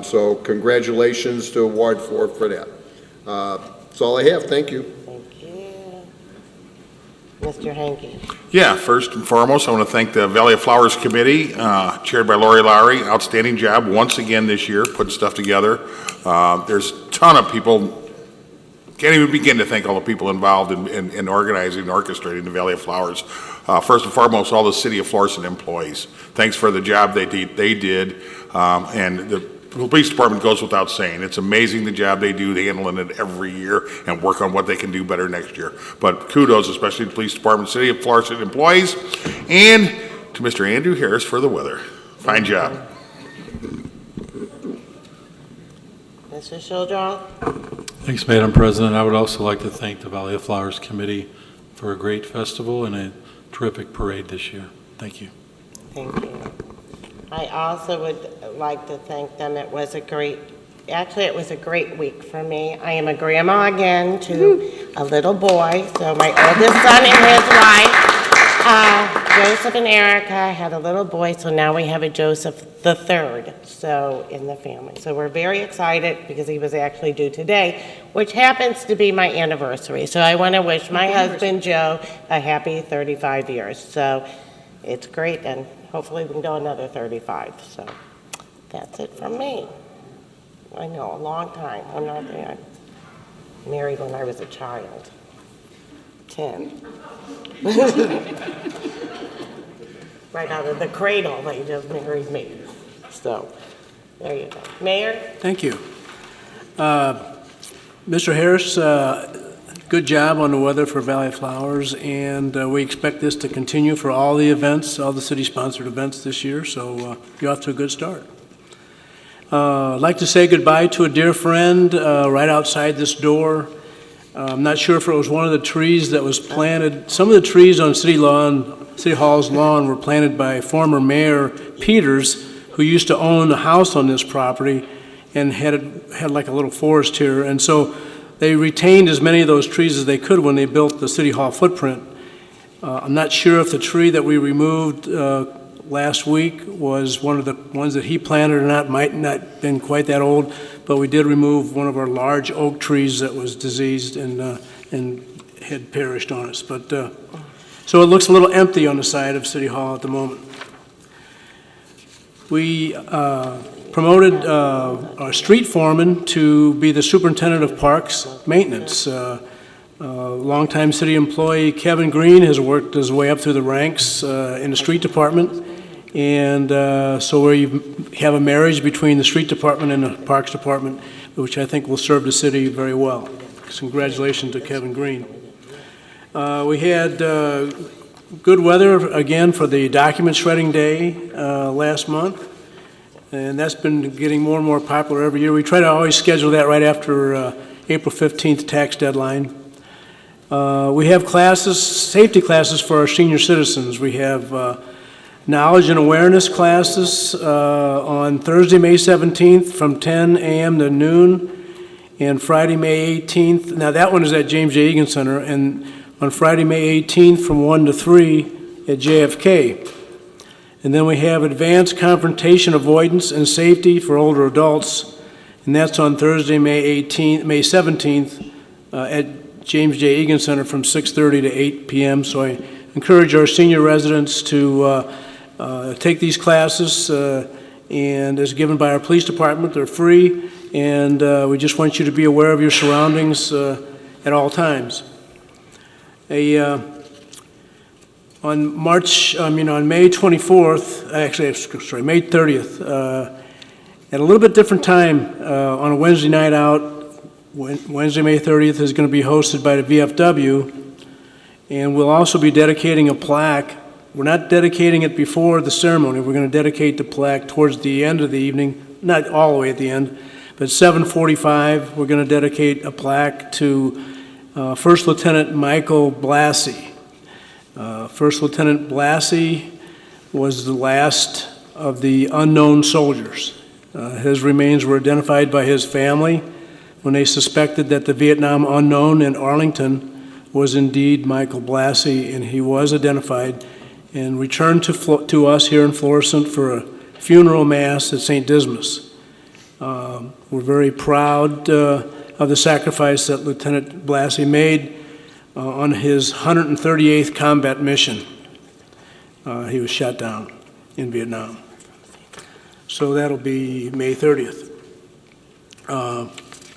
So congratulations to Ward 4 for that. That's all I have. Thank you. Thank you. Mr. Hankey? Yeah, first and foremost, I want to thank the Valley of Flowers Committee, chaired by Lori Lowry. Outstanding job once again this year, putting stuff together. There's a ton of people can't even begin to thank all the people involved in organizing and orchestrating the Valley of Flowers. First and foremost, all the City of Florissant employees. Thanks for the job they did, and the police department goes without saying. It's amazing the job they do, handling it every year and work on what they can do better next year. But kudos, especially to the police department, City of Florissant employees, and to Mr. Andrew Harris for the weather. Fine job. Mr. Shildroth? Thanks, Madam President. I would also like to thank the Valley of Flowers Committee for a great festival and a terrific parade this year. Thank you. Thank you. I also would like to thank them. It was a great week for me. I am a grandma again to a little boy. So my oldest son and his wife, Joseph and Erica, had a little boy. So now we have a Joseph the third, so in the family. So we're very excited because he was actually due today, which happens to be my anniversary. So I want to wish my husband Joe a happy 35 years. So it's great, and hopefully we can go another 35. So that's it from me. I know, a long time. I'm not there. I married when I was a child. 10. Right out of the cradle, they just married me. So, there you go. Mayor? Thank you. Mr. Harris, good job on the weather for Valley of Flowers, and we expect this to continue for all the events, all the city-sponsored events this year, so you're off to a good start. I'd like to say goodbye to a dear friend right outside this door. I'm not sure if it was one of the trees that was planted. Some of the trees on City Hall's lawn were planted by former Mayor Peters, who used to own a house on this property and had like a little forest here. And so they retained as many of those trees as they could when they built the City Hall footprint. I'm not sure if the tree that we removed last week was one of the ones that he planted or not. Might not have been quite that old, but we did remove one of our large oak trees that was diseased and had perished on us. But so it looks a little empty on the side of City Hall at the moment. We promoted our street foreman to be the superintendent of parks maintenance. Longtime city employee Kevin Green has worked his way up through the ranks in the street department. And so we have a marriage between the street department and the parks department, which I think will serve the city very well. Congratulations to Kevin Green. We had good weather again for the document shredding day last month, and that's been getting more and more popular every year. We try to always schedule that right after April 15th tax deadline. We have classes, safety classes for our senior citizens. We have knowledge and awareness classes on Thursday, May 17th from 10 a.m. to noon, and Friday, May 18th. Now that one is at James J. Egan Center, and on Friday, May 18th from 1 to 3 at JFK. And then we have advanced confrontation avoidance and safety for older adults, and that's on Thursday, May 17th at James J. Egan Center from 6:30 to 8 p.m. So I encourage our senior residents to take these classes, and as given by our police department, they're free, and we just want you to be aware of your surroundings at all times. On May 24th, actually, May 30th, at a little bit different time on a Wednesday night out, Wednesday, May 30th is going to be hosted by the VFW, and we'll also be dedicating a plaque. We're not dedicating it before the ceremony. We're going to dedicate the plaque towards the end of the evening, not all the way at the end, but 7:45, we're going to dedicate a plaque to First Lieutenant Michael Blassie. First Lieutenant Blassie was the last of the unknown soldiers. His remains were identified by his family when they suspected that the Vietnam unknown in Arlington was indeed Michael Blassie, and he was identified and returned to us here in Florissant for a funeral mass at St. Dismas. We're very proud of the sacrifice that Lieutenant Blassie made on his 138th combat mission. He was shot down in Vietnam. So that'll be May 30th.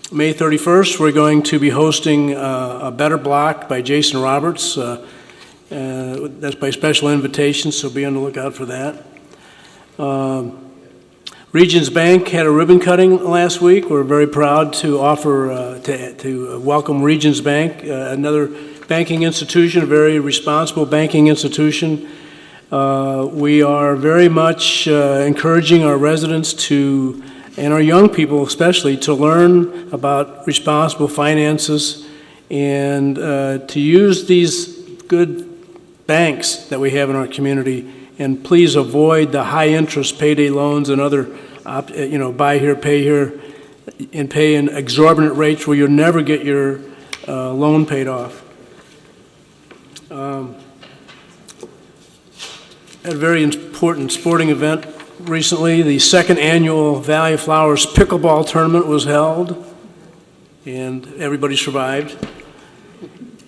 May 31st, we're going to be hosting a Better Block by Jason Roberts. That's by special invitation, so be on the lookout for that. Regions Bank had a ribbon cutting last week. We're very proud to offer, to welcome Regions Bank, another banking institution, a very responsible banking institution. We are very much encouraging our residents to, and our young people especially, to learn about responsible finances and to use these good banks that we have in our community, and please avoid the high interest payday loans and other, buy here, pay here, and pay in exorbitant rates where you'll never get your loan paid off. Had a very important sporting event recently. The second annual Valley of Flowers pickleball tournament was held, and everybody survived.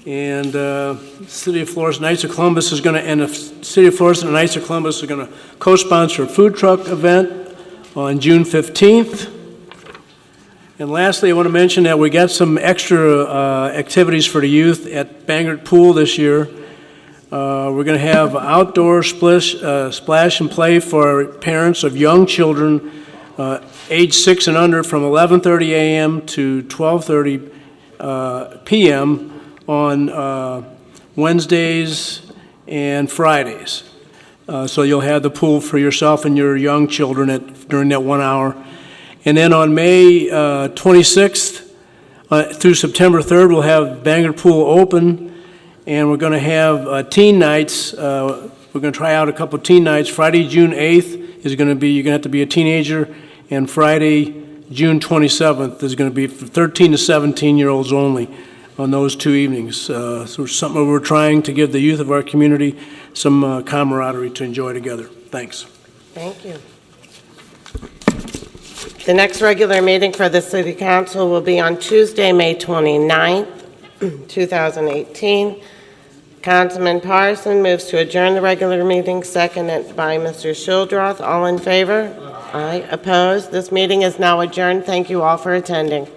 And City of Florissant, Knights of Columbus is going to, and the City of Florissant and Knights of Columbus are going to co-sponsor a food truck event on June 15th. And lastly, I want to mention that we got some extra activities for the youth at Bangor Pool this year. We're going to have outdoor splash and play for parents of young children age 6 and under from 11:30 a.m. to 12:30 p.m. on Wednesdays and Fridays. So you'll have the pool for yourself and your young children during that 1 hour. And then on May 26th through September 3rd, we'll have Bangor Pool open, and we're going to have teen nights. We're going to try out a couple of teen nights. Friday, June 8th is going to be, you're going to have to be a teenager, and Friday, June 27th is going to be for 13 to 17-year-olds only on those 2 evenings. So it's something we're trying to give the youth of our community some camaraderie to enjoy together. Thanks. Thank you. The next regular meeting for the City Council will be on Tuesday, May 29th, 2018. Councilman Parson moves to adjourn the regular meeting, seconded by Mr. Shildroth. All in favor? Aye. Opposed? This meeting is now adjourned. Thank you all for attending.